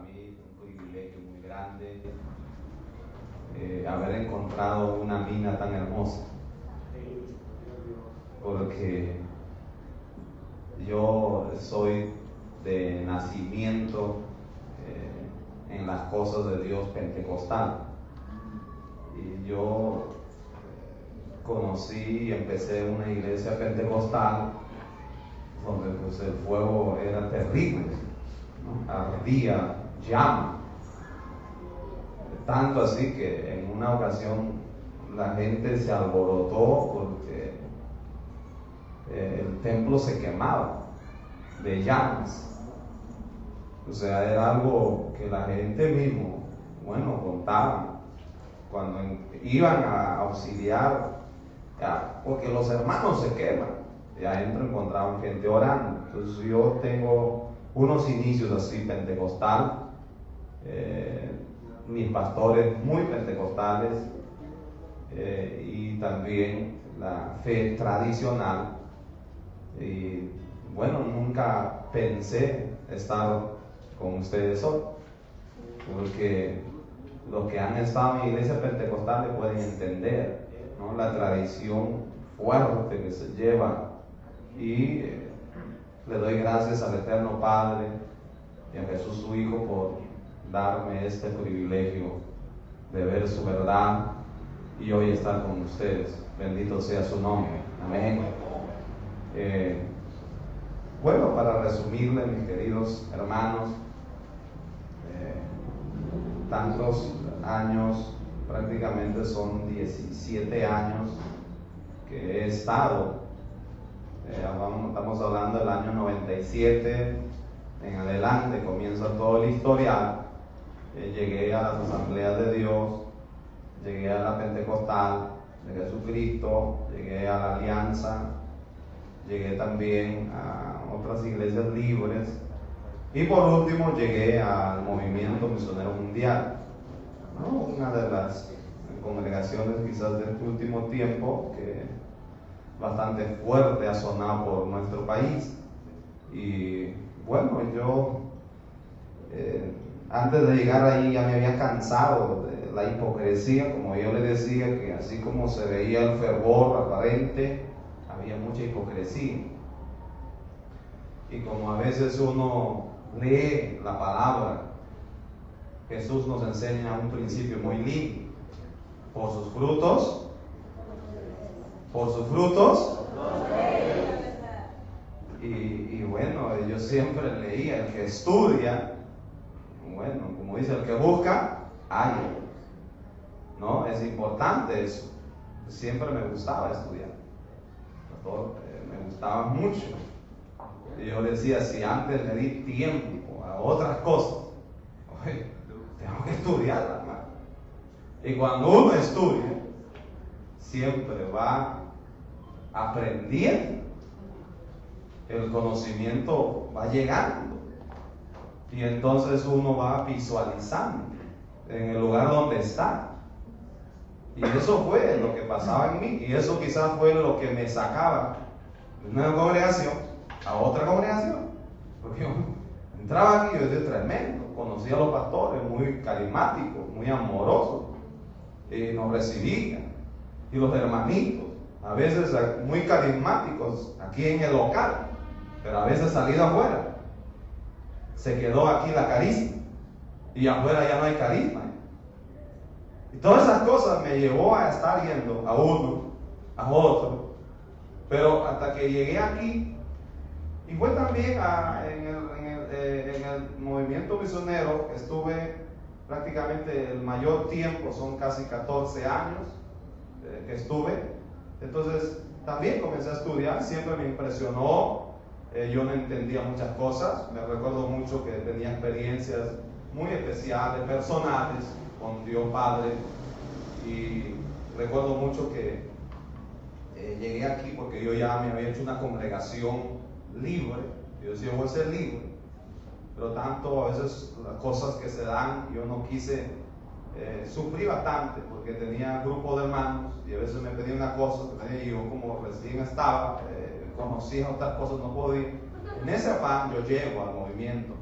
mí un privilegio muy grande haber encontrado una mina tan hermosa, porque yo soy de nacimiento en las cosas de Dios pentecostal, y yo conocí y empecé una iglesia pentecostal donde pues el fuego era terrible, ¿no? Ardía, llama, tanto así que en una ocasión la gente se alborotó porque el templo se quemaba de llamas. O sea, era algo que la gente mismo, contaba cuando iban a auxiliar, porque los hermanos se queman, y adentro encontraban gente orando. Entonces yo tengo unos inicios así pentecostal, mis pastores muy pentecostales, y también la fe tradicional. Y nunca pensé estar con ustedes hoy, porque los que han estado en iglesia pentecostal le pueden entender, ¿no?, la tradición fuerte que se lleva. Y le doy gracias al Eterno Padre y a Jesús su Hijo por darme este privilegio de ver su verdad y hoy estar con ustedes. Bendito sea su nombre. Amén. Para resumirle, mis queridos hermanos, tantos años, prácticamente son 17 años que he estado, estamos hablando del año 97 en adelante, comienza todo el historial. Llegué a las asambleas de Dios, llegué a la Pentecostal de Jesucristo, llegué a la Alianza, llegué también a otras iglesias libres, y por último llegué al Movimiento Misionero Mundial, ¿no?, una de las congregaciones quizás del último tiempo que bastante fuerte ha sonado por nuestro país. Y yo antes de llegar ahí ya me había cansado de la hipocresía, como yo le decía, que así como se veía el fervor aparente, había mucha hipocresía. Y como a veces uno lee la palabra, Jesús nos enseña un principio muy lindo: por sus frutos, yo siempre leía: el que estudia, como dice, el que busca, halla, ¿no? Es importante eso. Siempre me gustaba estudiar, me gustaba mucho. Y yo decía, si antes le di tiempo a otras cosas, tengo que estudiarla, hermano. Y cuando uno estudia, siempre va aprendiendo, el conocimiento va llegando, y entonces uno va visualizando en el lugar donde está. Y eso fue lo que pasaba en mí, y eso quizás fue lo que me sacaba de una congregación a otra congregación, porque yo entraba aquí, yo decía, tremendo, conocía a los pastores muy carismáticos, muy amorosos, y nos recibían, y los hermanitos, a veces muy carismáticos aquí en el local, pero a veces salido afuera se quedó aquí la carisma, y afuera ya no hay carisma. Y todas esas cosas me llevó a estar yendo a uno, a otro, pero hasta que llegué aquí. Y fue también en el movimiento misionero, estuve prácticamente el mayor tiempo, son casi 14 años que estuve. Entonces también comencé a estudiar, siempre me impresionó. Yo no entendía muchas cosas, me recuerdo mucho que tenía experiencias muy especiales, personales, con Dios Padre. Y recuerdo mucho que llegué aquí porque yo ya me había hecho una congregación libre. Yo decía, voy a ser libre, pero tanto a veces las cosas que se dan, yo no quise sufrir bastante, porque tenía grupo de hermanos y a veces me pedían una cosa, y yo como recién estaba, conocía otras cosas, no podía. En ese afán yo llego al movimiento,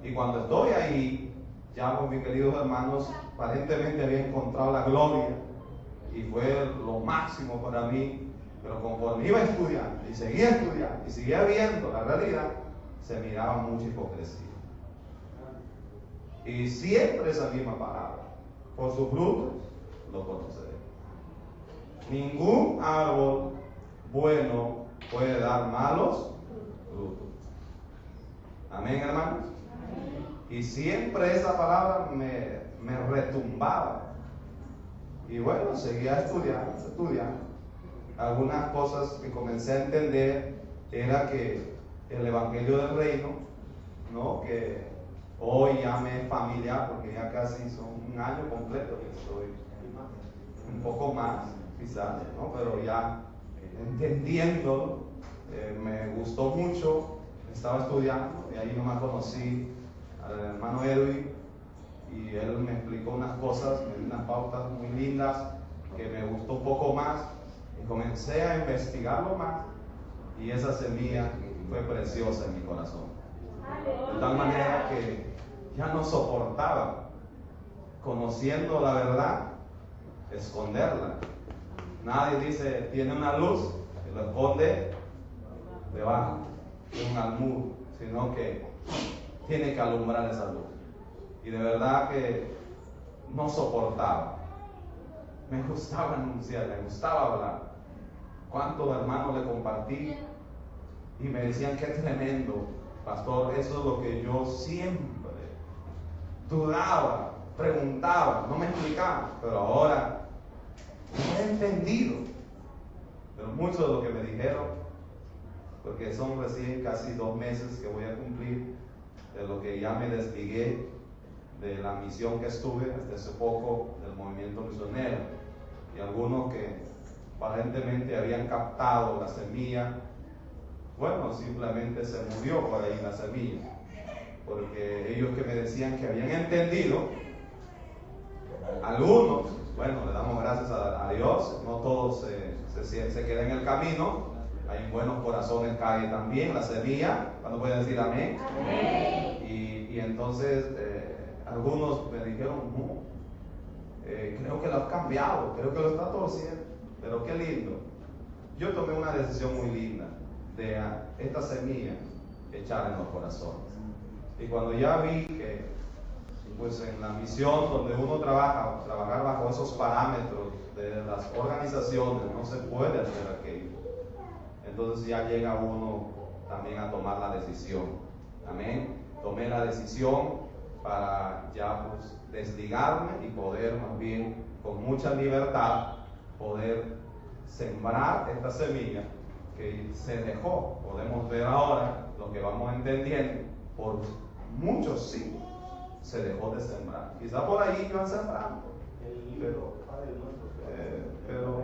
y cuando estoy ahí ya pues, mis queridos hermanos, aparentemente había encontrado la gloria y fue lo máximo para mí, pero conforme iba estudiando y seguía viendo la realidad, se miraba mucha hipocresía. Y siempre esa misma palabra: por sus frutos lo conoceré. Ningún árbol bueno puede dar malos frutos. Amén, hermanos. Y siempre esa palabra me retumbaba. Y bueno, seguía estudiando. Algunas cosas que comencé a entender era que el Evangelio del Reino, ¿no?, que hoy ya me es familiar, porque ya casi son un año completo que estoy, un poco más quizás, ¿no?, pero ya entendiendo, me gustó mucho. Estaba estudiando y ahí nomás conocí al hermano Edwin y él me explicó unas cosas, me dio unas pautas muy lindas que me gustó un poco más y comencé a investigarlo más, y esa semilla fue preciosa en mi corazón, de tal manera que ya no soportaba, conociendo la verdad, esconderla. Nadie dice tiene una luz y lo esconde debajo de un almud, sino que tiene que alumbrar esa luz. Y de verdad que no soportaba. Me gustaba anunciar, me gustaba hablar. ¿Cuántos hermanos le compartí? Y me decían: qué tremendo, pastor, eso es lo que yo siempre dudaba, preguntaba, no me explicaba, pero ahora he entendido. Pero mucho de lo que me dijeron, porque son recién casi 2 meses que voy a cumplir de lo que ya me desligué de la misión que estuve hasta hace poco del movimiento misionero, y algunos que aparentemente habían captado la semilla, bueno, simplemente se murió por ahí la semilla, porque ellos que me decían que habían entendido, algunos, bueno, le damos gracias a Dios, no todos se quedan en el camino. Hay buenos corazones, cae también la semilla. ¿Cuándo pueden decir amén? Amén. Y entonces algunos me dijeron: no, creo que lo has cambiado, creo que lo está torciendo. Pero qué lindo. Yo tomé una decisión muy linda de esta semilla echar en los corazones. Y cuando ya vi que pues en la misión donde uno trabajar bajo esos parámetros de las organizaciones, no se puede hacer aquello. Entonces ya llega uno también a tomar la decisión. Amén. Tomé la decisión para ya pues desligarme y poder más bien con mucha libertad poder sembrar esta semilla que se dejó. Podemos ver ahora lo que vamos entendiendo. Por muchos siglos se dejó de sembrar. Quizá por ahí iban sembrando, pero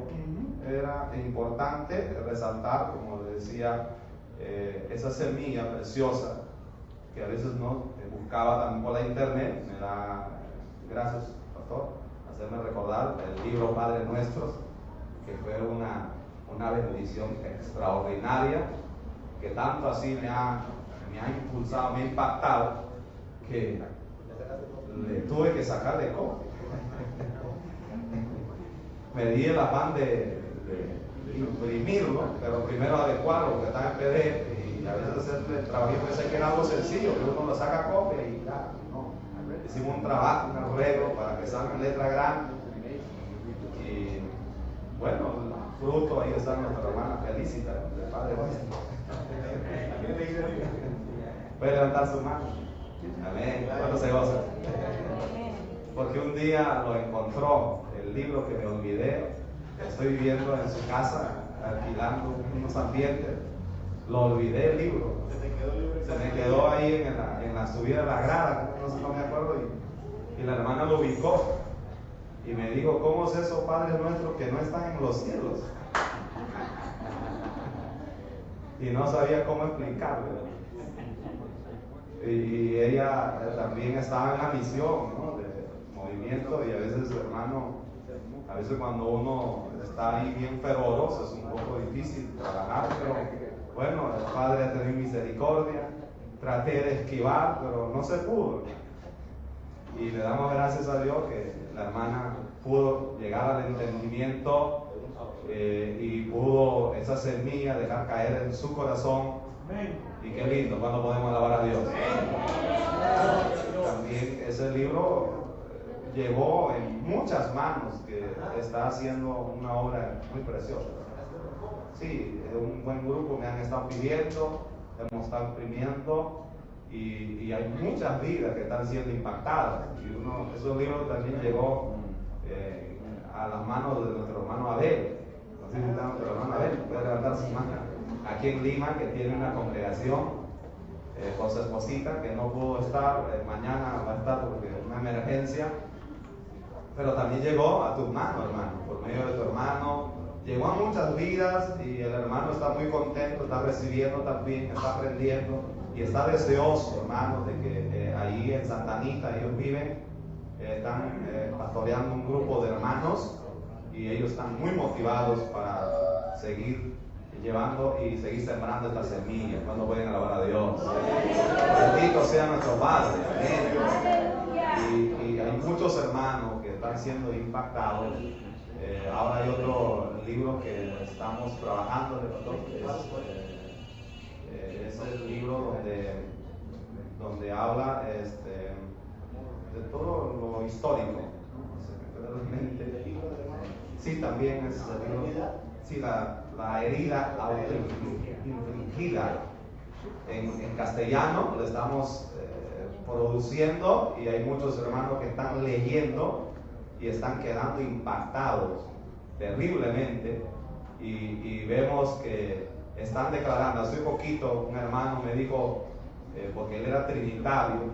era importante resaltar, como le decía, esa semilla preciosa que a veces no buscaba también por la internet. Me da gracias, pastor, hacerme recordar el libro Padre Nuestros, que fue una bendición extraordinaria, que tanto así me ha impulsado, me ha impactado, que le tuve que sacar de copia. Me di el afán de imprimirlo, pero primero adecuarlo, porque está en PDF, y a veces el trabajo pensé que era algo sencillo, que uno lo saca copia y ya, no. Hicimos un trabajo, un arreglo para que salga en letra grande. Y bueno, el fruto, ahí está nuestra hermana Felicita, del Padre Nuestro. Puede levantar su mano. Amén. ¿Cuánto se goza? Porque un día lo encontró, el libro que me olvidé. Estoy viviendo en su casa, alquilando unos ambientes. Lo olvidé el libro. Se me quedó ahí en la subida de la grada, no me acuerdo. Y la hermana lo ubicó. Y me dijo: ¿cómo es eso, Padre Nuestro, que no están en los cielos? Y no sabía cómo explicarlo. Y ella también estaba en la misión, ¿no?, de movimiento, y a veces, hermano, a veces cuando uno está ahí bien fervoroso es un poco difícil trabajar, pero bueno, el Padre ha tenido misericordia. Traté de esquivar, pero no se pudo. Y le damos gracias a Dios que la hermana pudo llegar al entendimiento y pudo esa semilla dejar caer en su corazón. Y qué lindo cuando podemos alabar a Dios. También ese libro llegó en muchas manos, que está haciendo una obra muy preciosa. Sí, un buen grupo me han estado pidiendo, hemos estado imprimiendo y hay muchas vidas que están siendo impactadas. Y esos libros también llegó a las manos de nuestro hermano Abel. No sé si está nuestro hermano Abel, puede levantar su mano. Aquí en Lima, que tiene una congregación con su esposita, que no pudo estar, mañana va a estar porque es una emergencia. Pero también llegó a tu mano, hermano, por medio de tu hermano. Llegó a muchas vidas y el hermano está muy contento, está recibiendo también, está aprendiendo y está deseoso, hermano, de que ahí en Santa Anita ellos viven, están pastoreando un grupo de hermanos y ellos están muy motivados para seguir llevando y seguir sembrando esta semilla. Cuando pueden alabar a Dios. Bendito sea nuestro Padre. Amén. Y hay muchos hermanos que están siendo impactados. Ahora hay otro libro que estamos trabajando, es el libro donde habla de todo lo histórico. Sí, también es el libro. Sí, la herida autoinfligida. En castellano lo estamos produciendo y hay muchos hermanos que están leyendo y están quedando impactados terriblemente y vemos que están declarando. Hace poquito un hermano me dijo, porque él era trinitario,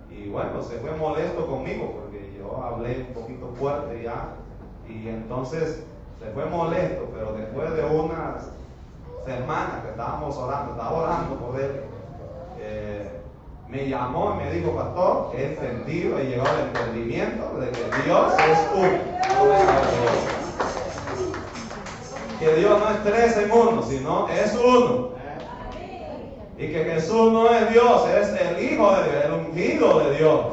y bueno, se fue molesto conmigo porque yo hablé un poquito fuerte ya, y entonces se fue molesto, pero después de unas semanas que estábamos orando, estaba orando por él, me llamó y me dijo: pastor, he entendido, he llegado al entendimiento de que Dios es uno. Que Dios no es tres en uno, sino es uno. Y que Jesús no es Dios, es el Hijo de Dios, el ungido de Dios.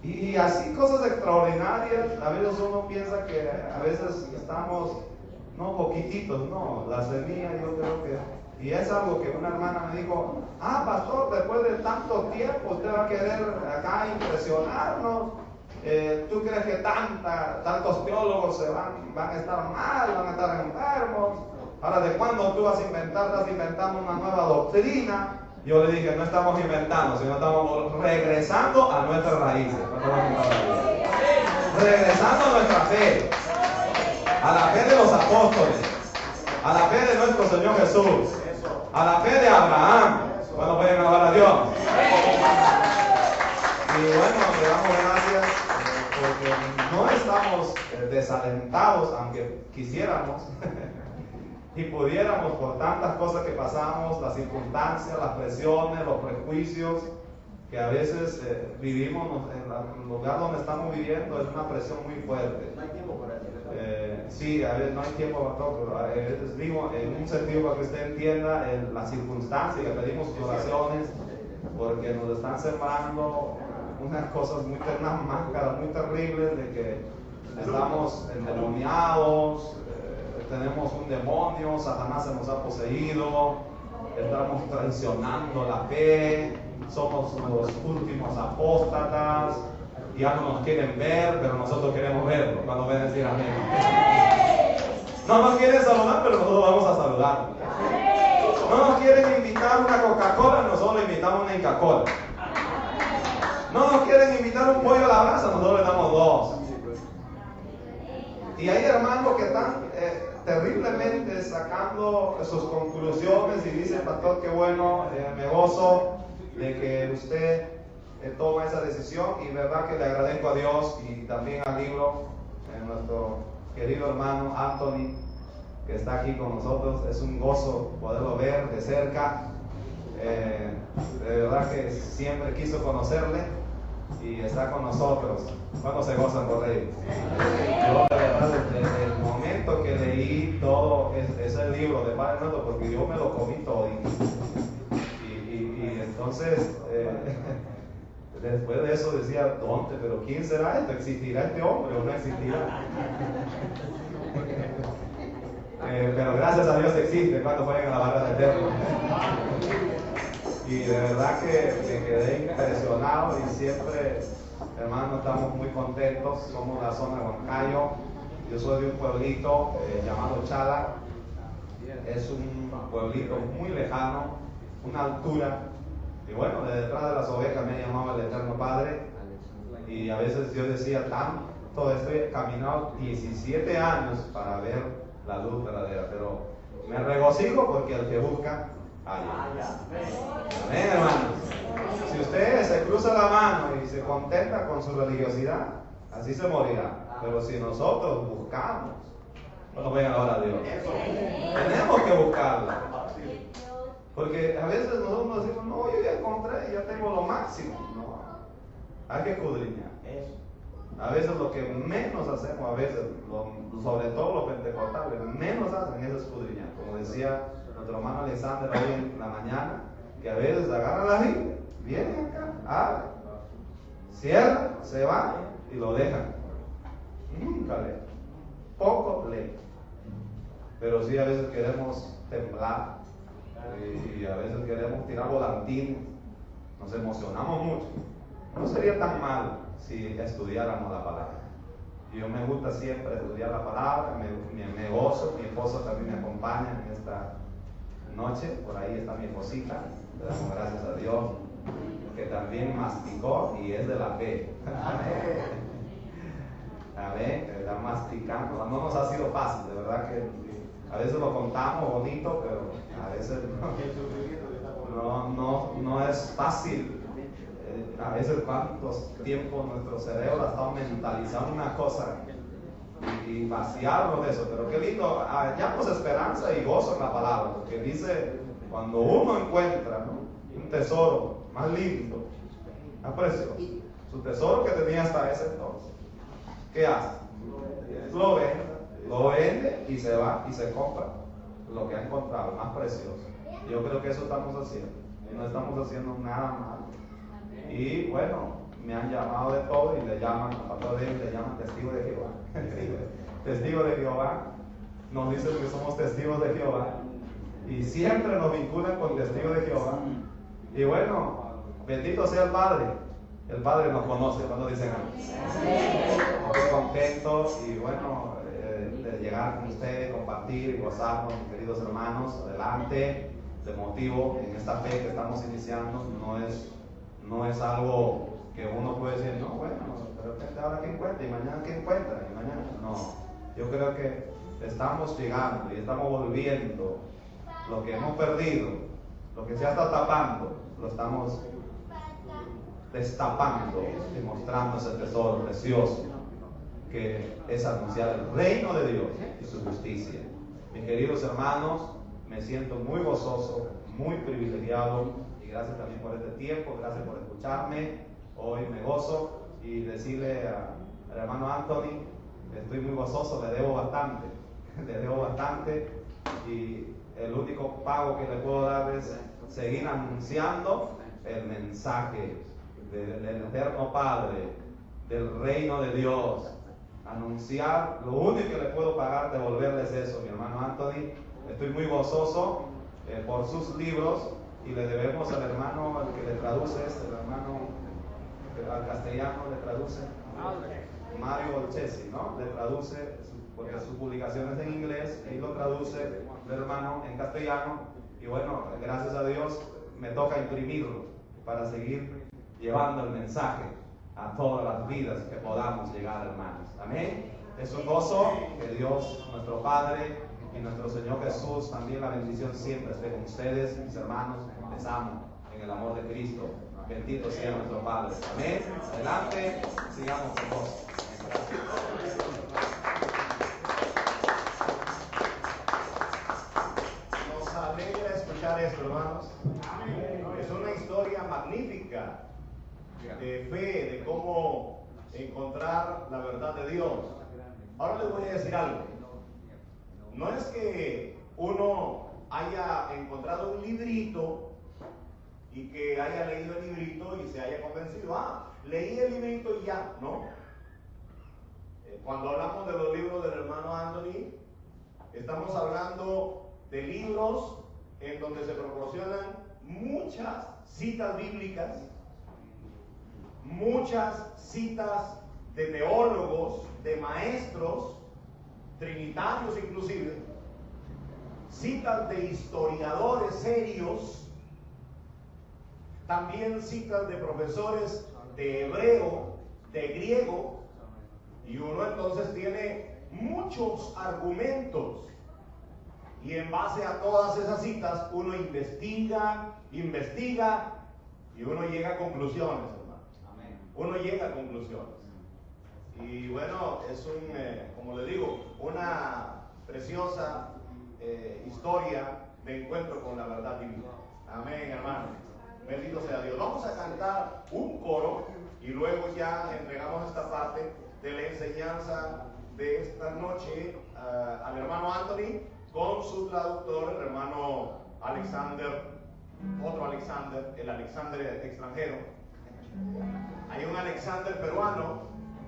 Y así cosas extraordinarias. A veces uno piensa que a veces estamos, no poquititos, no, la semilla yo creo que... Y es algo que una hermana me dijo: pastor, después de tanto tiempo usted va a querer acá impresionarnos. ¿Tú crees que tantos teólogos van a estar mal, van a estar enfermos? Ahora, ¿de cuándo tú vas a inventar? Estás inventando una nueva doctrina. Yo le dije: no estamos inventando, sino estamos regresando a nuestras raíces. Regresando a nuestra fe, a la fe de los apóstoles, a la fe de nuestro Señor Jesús, a la fe de Abraham. Cuando pueden alabar a Dios. Y bueno, le damos gracias porque no estamos desalentados, aunque quisiéramos y pudiéramos, por tantas cosas que pasamos, las circunstancias, las presiones, los prejuicios que a veces vivimos en el lugar donde estamos viviendo. Es una presión muy fuerte. No hay tiempo para eso. Sí, a veces no hay tiempo para todo, pero digo en un sentido para que usted entienda las circunstancias, que pedimos sus oraciones porque nos están sembrando unas cosas unas máscaras muy terribles de que estamos endemoniados, tenemos un demonio, Satanás se nos ha poseído, estamos traicionando la fe, somos los últimos apóstatas, ya no nos quieren ver, pero nosotros queremos verlo. Cuando ven decir amén. No nos quieren saludar, pero nosotros vamos a saludar. No nos quieren invitar una Coca-Cola, nosotros le invitamos una Inca-Cola. No nos quieren invitar un pollo a la brasa, nosotros le damos dos. Y hay hermanos que están terriblemente sacando sus conclusiones y dicen: pastor, qué bueno, me gozo de que usted toma esa decisión, y verdad que le agradezco a Dios y también al libro, nuestro querido hermano Anthony, que está aquí con nosotros. Es un gozo poderlo ver de cerca. De verdad que siempre quiso conocerle y está con nosotros. ¿Cuándo se gozan por él? Yo de verdad, desde el momento que leí todo ese libro de Padre Nuestro, porque yo me lo comí todo, y entonces Después de eso decía, ¿dónde? ¿Pero quién será esto? ¿Existirá este hombre o no existirá? Pero gracias a Dios existe cuando juegan a la barra de eterno. Y de verdad que me quedé impresionado y siempre, hermano, estamos muy contentos. Somos la zona de Huancayo. Yo soy de un pueblito llamado Chala. Es un pueblito muy lejano, una altura. Y bueno, de detrás de las ovejas me ha llamado el Eterno Padre. Y a veces yo decía, tanto estoy caminado 17 años para ver la luz verdadera. Pero me regocijo porque el que busca, halla. Amén, hermanos. Si usted se cruza la mano y se contenta con su religiosidad, así se morirá. Pero si nosotros buscamos, bueno, vayan ahora a Dios. Tenemos que buscarla. Porque a veces nosotros decimos, no, yo ya encontré, ya tengo lo máximo. No, hay que escudriñar. A veces lo que menos hacemos, a veces, sobre todo los pentecostales, menos hacen es escudriñar. Como decía nuestro hermano Alexander hoy en la mañana, que a veces agarran la Biblia, vienen acá, abren, cierran, se van y lo dejan. Nunca leen, poco leen. Pero sí a veces queremos temblar y a veces queremos tirar volantines, nos emocionamos mucho. No sería tan mal si estudiáramos la palabra. Yo me gusta siempre estudiar la palabra, me gozo, mi esposo también me acompaña en esta noche, por ahí está mi esposita, le damos gracias a Dios, que también masticó y es de la fe. Amén, está masticando, no nos ha sido fácil, de verdad que a veces lo contamos bonito, pero a veces no es fácil. A veces cuántos tiempos nuestro cerebro ha estado mentalizando una cosa y vaciarlo de eso, pero qué lindo, hallamos esperanza y gozo en la palabra, porque dice, cuando uno encuentra, ¿no?, un tesoro más lindo, más precioso, su tesoro que tenía hasta ese entonces, ¿qué hace? Lo vende y se va y se compra lo que ha encontrado, más precioso. Yo creo que eso estamos haciendo, no estamos haciendo nada malo. Y bueno, me han llamado de todo y le llaman, a pastor de ellos le llaman testigo de Jehová. Testigo de Jehová, nos dicen que somos testigos de Jehová. Y siempre nos vinculan con testigo de Jehová. Y bueno, bendito sea el Padre nos conoce cuando dicen amén. Estoy contento y bueno, de llegar con ustedes, compartir y gozarnos, mis queridos hermanos, adelante, de motivo en esta fe que estamos iniciando, no es algo que uno puede decir, no, bueno, de repente ahora que encuentra y mañana que encuentra y mañana, no. Yo creo que estamos llegando y estamos volviendo lo que hemos perdido, lo que se ha estado tapando, lo estamos destapando y mostrando ese tesoro precioso que es anunciar el reino de Dios y su justicia. Mis queridos hermanos, me siento muy gozoso, muy privilegiado. Gracias también por este tiempo, gracias por escucharme. Hoy me gozo y decirle al hermano Anthony, estoy muy gozoso, le debo bastante y el único pago que le puedo dar es seguir anunciando el mensaje del Eterno Padre, del reino de Dios. Anunciar, lo único que le puedo pagar, devolverles eso, mi hermano Anthony. Estoy muy gozoso por sus libros. Y le debemos al hermano, al que le traduce el hermano al castellano le traduce Mario Olchesi, ¿no? Le traduce, porque su publicación es en inglés, y lo traduce el hermano en castellano. Y bueno, gracias a Dios me toca imprimirlo para seguir llevando el mensaje a todas las vidas que podamos llegar, hermanos. Amén. Es un gozo que Dios, nuestro Padre, y nuestro Señor Jesús, también la bendición siempre esté con ustedes, mis hermanos. Les amo en el amor de Cristo. Bendito sea nuestro Padre. Amén. Adelante, sigamos con vos. Nos alegra escuchar esto, hermanos. Es una historia magnífica de fe, de cómo encontrar la verdad de Dios. Ahora les voy a decir algo. No es que uno haya encontrado un librito y que haya leído el librito y se haya haya convencido. Leí el librito y ya, ¿no? Cuando hablamos de los libros del hermano Anthony, estamos hablando de libros en donde se proporcionan muchas citas bíblicas, muchas citas de teólogos, de maestros, trinitarios inclusive, citas de historiadores serios, también citas de profesores de hebreo, de griego, y uno entonces tiene muchos argumentos. Y en base a todas esas citas, uno investiga, y uno llega a conclusiones, hermano. Amén. Uno llega a conclusiones. Y bueno, es como le digo, una preciosa historia de encuentro con la verdad divina. Amén, hermano. Bendito sea Dios. Vamos a cantar un coro y luego ya entregamos esta parte de la enseñanza de esta noche al hermano Anthony con su traductor, el hermano Alexander, otro Alexander, el Alexander extranjero. Hay un Alexander peruano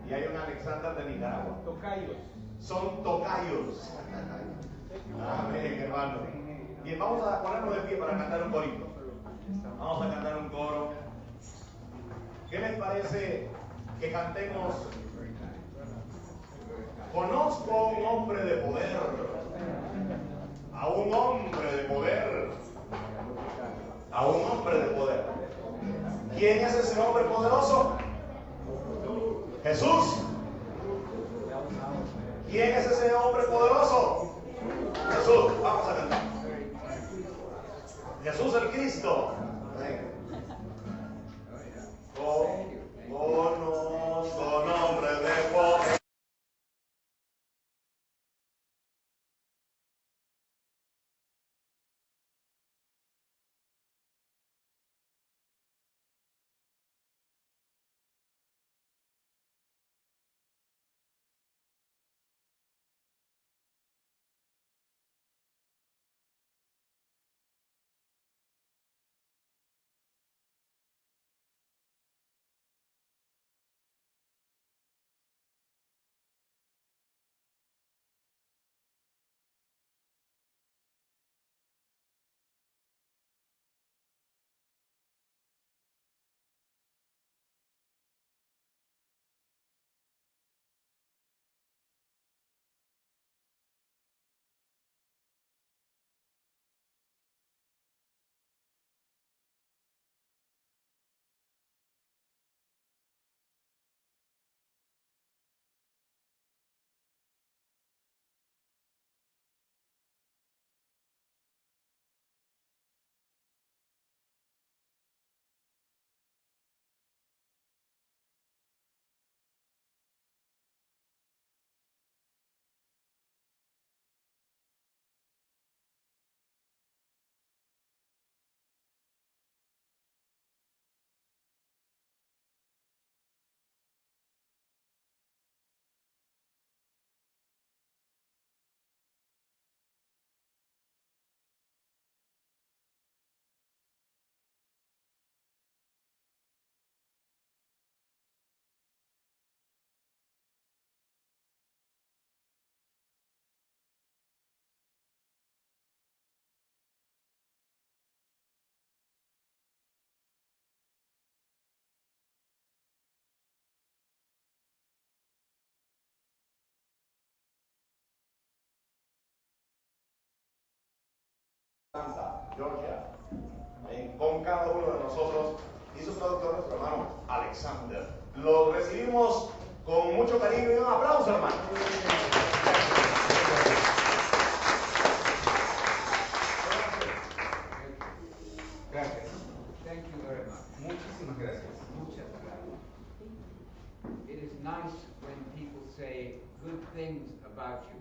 y hay un Alexander de Nicaragua. Tocayos. Son tocayos. Amén, hermano. Bien, vamos a ponernos de pie para cantar un corito. Vamos a cantar un coro. ¿Qué les parece que cantemos? Conozco a un hombre de poder, a un hombre de poder, a un hombre de poder. ¿Quién es ese hombre poderoso? Jesús. ¿Quién es ese hombre poderoso? Jesús. Vamos a cantar. Jesús el Cristo. Conozco nombre de poder. Georgia, con cada uno de nosotros y su traductor, nuestro hermano Alexander. Lo recibimos con mucho cariño y un aplauso, hermano. Gracias. Thank you very much. Muchísimas gracias. Muchas gracias. It is nice when people say good things about you.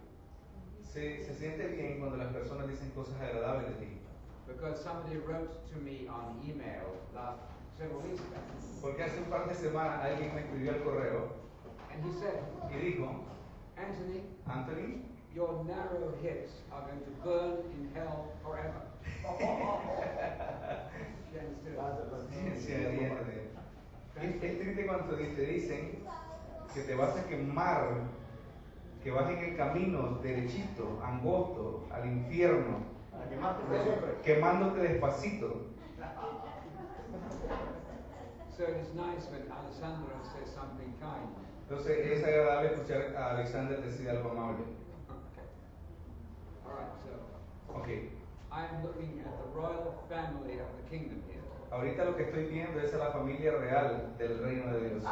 Se siente bien cuando las personas dicen cosas agradables de ti. Because somebody wrote to me on email several weeks ago. Porque hace un par de semanas alguien me escribió al correo And he said, y dijo, Anthony, Anthony, your narrow hips are going to burn in hell forever. Sí, Ariel, Es triste cuando te dicen que te vas a quemar, que vas en el camino derechito, angosto, al infierno, Para quemarte por siempre. quemándote despacito. So it is nice when Alessandro says something kind. Entonces es agradable escuchar a Alexander decir algo amable. Okay. All right, so Ok, I am looking at the royal family of the kingdom here. ahorita lo que estoy viendo es a la familia real del reino de Dios.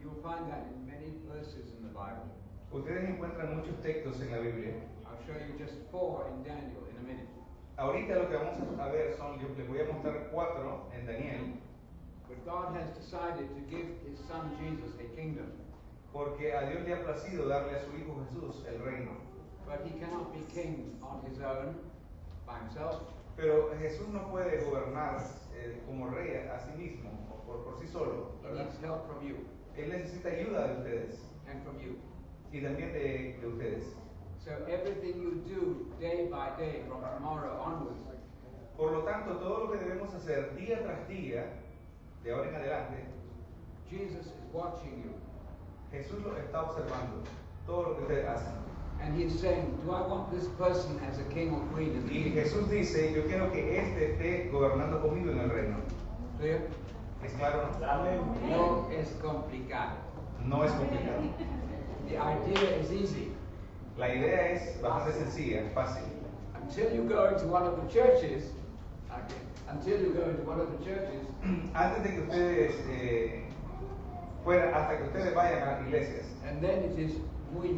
You will find that in many verses in the Bible. Ustedes encuentran muchos textos en la Biblia. I'll show you just 4 in Daniel in a minute. Ahorita lo que vamos a ver son, yo les voy a mostrar 4 en Daniel, But God has decided to give his son Jesus a kingdom. porque a Dios le ha placido darle a su Hijo Jesús el reino. But he cannot be king on his own, by himself. Pero Jesús no puede gobernar como rey a sí mismo, o por sí solo, He ¿verdad? needs help from you Él necesita ayuda de ustedes and from you. y también de ustedes. So everything you do day by day from tomorrow onwards Por lo tanto, todo lo que debemos hacer día tras día, de ahora en adelante, Jesus is watching you. Jesús lo está observando, todo lo que ustedes hacen. And he's saying, do I want this person as a king or queen in the Y kingdom? Jesús dice, yo quiero que este esté gobernando conmigo en el reino. Clear? ¿Es claro? No es complicado. No es complicado. The idea is easy. La idea es bastante sencilla, fácil. Until you go into one of the churches, until you go into one of the churches, Antes de que ustedes hasta que ustedes vayan a las iglesias, and then it is muy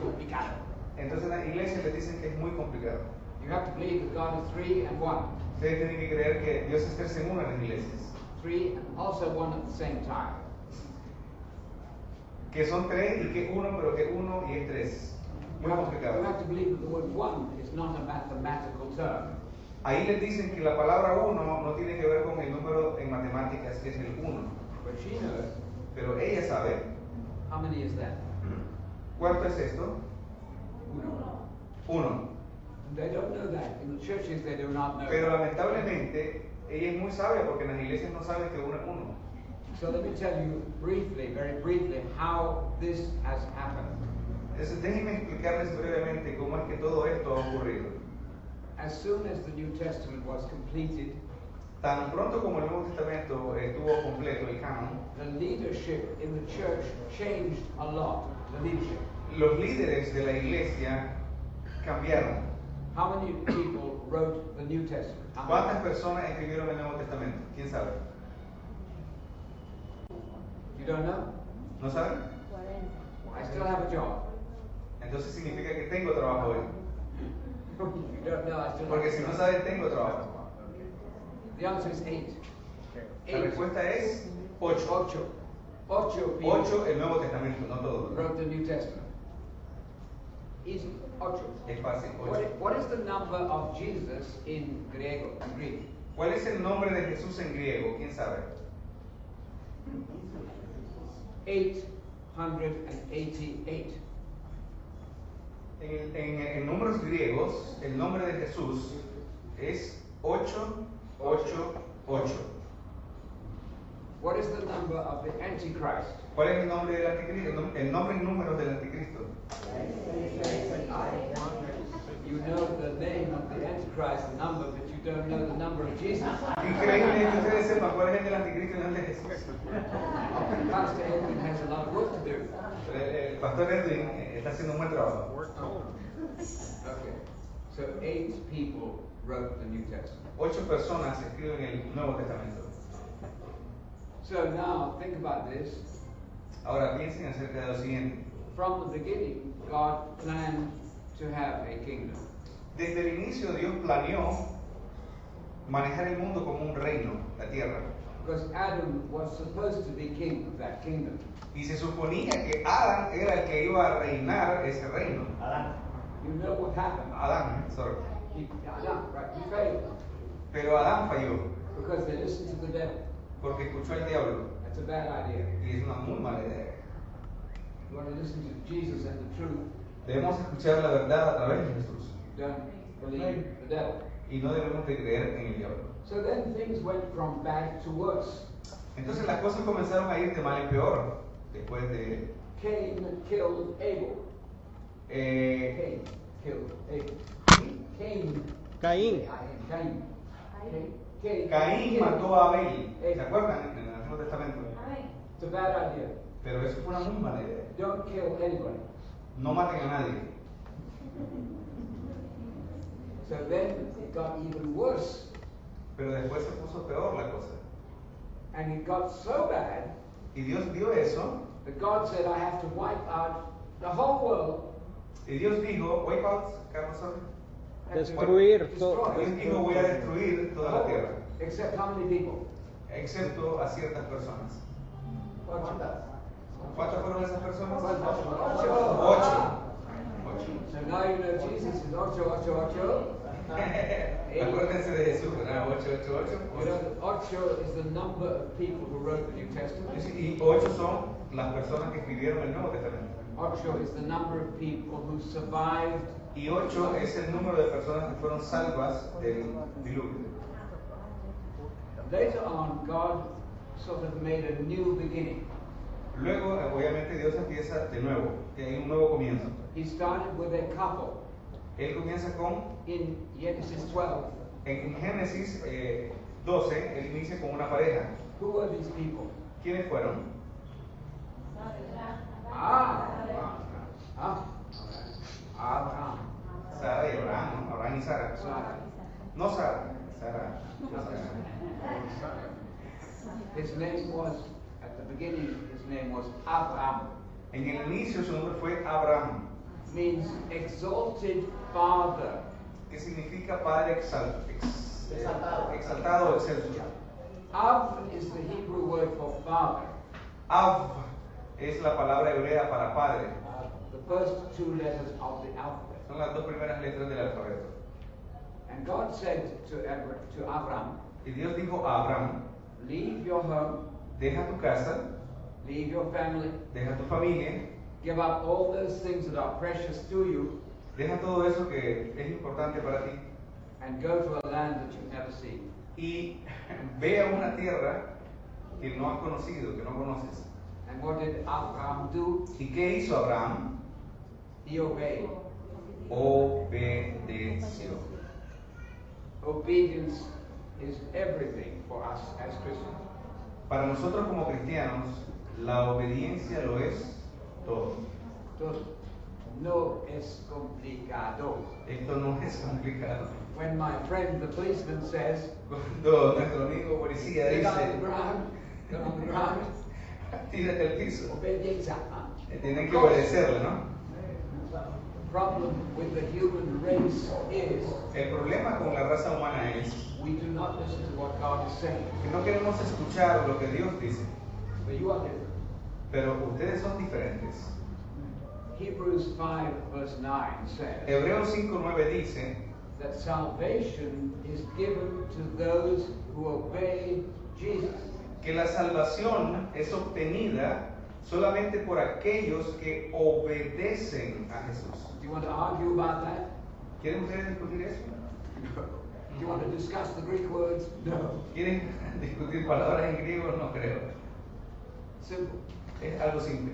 complicado. entonces en las iglesias les dicen que es muy complicado. You have to believe that God is 3 and 1. Ustedes tienen que creer que Dios es tres en uno en las iglesias. 3 and also 1 at the same time. Que son tres y que uno, pero que uno y es tres. Muy You complicado. have to believe that the word 1 is not a mathematical term. Ahí les dicen que la palabra uno no tiene que ver con el número en matemáticas, que es el uno. But she knows. Pero ella sabe, How many is that? ¿cuánto es esto? 1. Uno. They don't know that. In the churches they do not know Pero that. lamentablemente, ella es muy sabia porque en las iglesias no saben que uno es uno. So let me tell you briefly, very briefly, how this has happened. Entonces, déjenme explicarles brevemente cómo es que todo esto ha ocurrido. As soon as the New Testament was completed, Tan pronto como el Nuevo Testamento estuvo completo, el canon, the leadership in the church changed a lot. The leadership. los líderes de la iglesia cambiaron. How many people wrote the New Testament? How ¿Cuántas many? personas escribieron el Nuevo Testamento? ¿Quién sabe? You don't know? ¿No saben? I still have a job. Entonces significa que tengo trabajo hoy. You don't know, I still Porque have si a no job. saben, tengo trabajo. The answer is 8. La respuesta es 8. 8 people 8 el Nuevo Testamento, no todo. wrote the New Testament. Easy. 8. Es fácil, 8. What is the number of Jesus in griego? In Greek? ¿Cuál es el nombre de Jesús en griego? ¿Quién sabe? 888. En números griegos, el nombre de Jesús es 888. What is the number of the Antichrist? ¿Cuál es el nombre del anticristo? El nombre en números del anticristo. You know the name of the Antichrist, the number, but you don't know the number of Jesus. Increíble que ustedes sepan cuál es el del anticristo y no el de Jesús. Pastor Edwin has a lot of work to do. El pastor Edwin está haciendo un buen trabajo. Okay. So 8 people wrote the New Testament. 8 personas escriben el Nuevo Testamento. So now think about this. Ahora piensen acerca de lo siguiente. From the beginning, God planned to have a kingdom. Desde el inicio Dios planeó manejar el mundo como un reino, la tierra. Because Adam was supposed to be king of that kingdom. Y se suponía que Adán era el que iba a reinar ese reino. Adán. You know what happened? Adán, sorry. Adam, right? He failed Pero Adán falló because they listened to the devil. porque escuchó al diablo That's a bad idea. y es una muy mala idea. You want to listen to Jesus and the truth. Debemos escuchar la verdad a través de Jesús Don't believe the devil. y no debemos de creer en el diablo. So then things went from bad to worse. Entonces las cosas comenzaron a ir de mal en peor después de Cain killed Abel. eh, Cain killed Abel. Cain. Caín. Cain. Caín killed mató a Abel. ¿Se Abel. acuerdan? En el Antiguo Testamento. It's a bad idea. Pero eso fue una muy mala idea. Don't kill anybody. No maten a nadie. So then it got even worse. Pero después se puso peor la cosa. And it got so bad Y Dios vio eso. that God said, I have to wipe out the whole world. Y Dios dijo, wipe out, Carlos, sorry. I have to Destruir destroy todo. Dios dijo, voy a destruir toda la tierra, Except how many people? excepto a ciertas personas. ¿Cuántas? ¿Cuántas fueron esas personas? Ocho. 8. So now you know Jesus is ocho. Acuérdense de Jesús, ¿verdad? 888. You know, ocho is the number of people who wrote the New Testament. Y 8 son las personas que escribieron el Nuevo Testamento. Ocho is the number of people who survived. Y 8 es el número de personas que fueron salvas del diluvio. Later on, God sort of made a new beginning. Luego, obviamente, Dios empieza de nuevo, que hay un nuevo comienzo. He started with a couple Él comienza con, in Genesis 12. en Génesis 12, él inicia con una pareja. Who were these people? ¿Quiénes fueron? Abraham. Sara y Abraham, ¿no? Abraham y Sara. Sarah. No Sara, Sara. No Sara. His name was, at the beginning, his name was Abraham. En el inicio su nombre fue Abraham, Means exalted father. que significa padre exaltado o excelso. Av is the Hebrew word for father. Av es la palabra hebrea para padre. The first two letters of the alphabet. Son las dos primeras letras del alfabeto. And God said to Abraham, Y Dios dijo a Abraham, leave your home, deja tu casa, leave your family, deja tu familia, give up all those things that are precious to you, deja todo eso que es importante para ti and go to a land that you've never seen. y ve a una tierra que no has conocido, que no conoces. And what did Abraham do? ¿Y qué hizo Abraham? He obeyed. Obedeció. Obedience is everything for us as Christians. Para nosotros como cristianos, la obediencia lo es todo. Entonces, no es complicado. Esto no es complicado. When my friend the policeman says, Cuando nuestro amigo policía get on the dice, ground, get on the ground, tírate al piso, obediencia. tienen que obedecerle, ¿no? The problem with the human race is El problema con la raza humana es we do not listen to what God is saying. que no queremos escuchar lo que Dios dice, But you are different. pero ustedes son diferentes. Hebrews 5 verse 9 says Hebreos 5:9 dice that salvation is given to those who obey Jesus. que la salvación es obtenida solamente por aquellos que obedecen a Jesús. Do you want to argue about that? ¿Quieren ustedes discutir eso? Do you want to discuss the Greek words? No. ¿Quieren discutir palabras en griego? No creo. Simple. Es algo simple.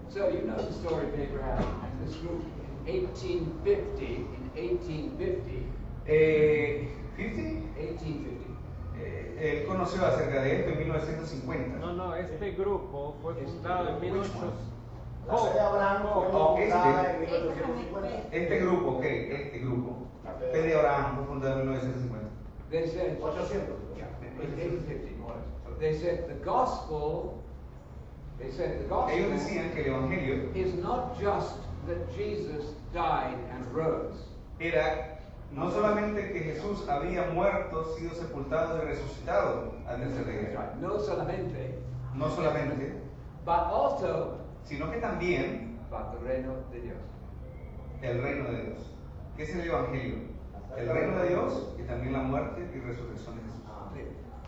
So you know the story of Abraham and this group in 1850. In 1850, 1850. Él conoció acerca de esto en 1950. No, este grupo fue fundado en 1800. La fe de Abraham fue Oh, fundada en 1850. Este grupo, ok, este grupo. Fe de Abraham fue fundado en 1950. They said 800. Yeah, in 1850 more or less. They said the gospel. Ellos decían que el evangelio is not just that Jesus died and rose. era no solamente que Jesús había muerto, sido sepultado y resucitado al tercer día. No solamente, No solamente, but also sino que también about the reino de Dios. el reino de Dios. ¿Qué es el evangelio? El reino de Dios y también la muerte y resurrección de Jesús.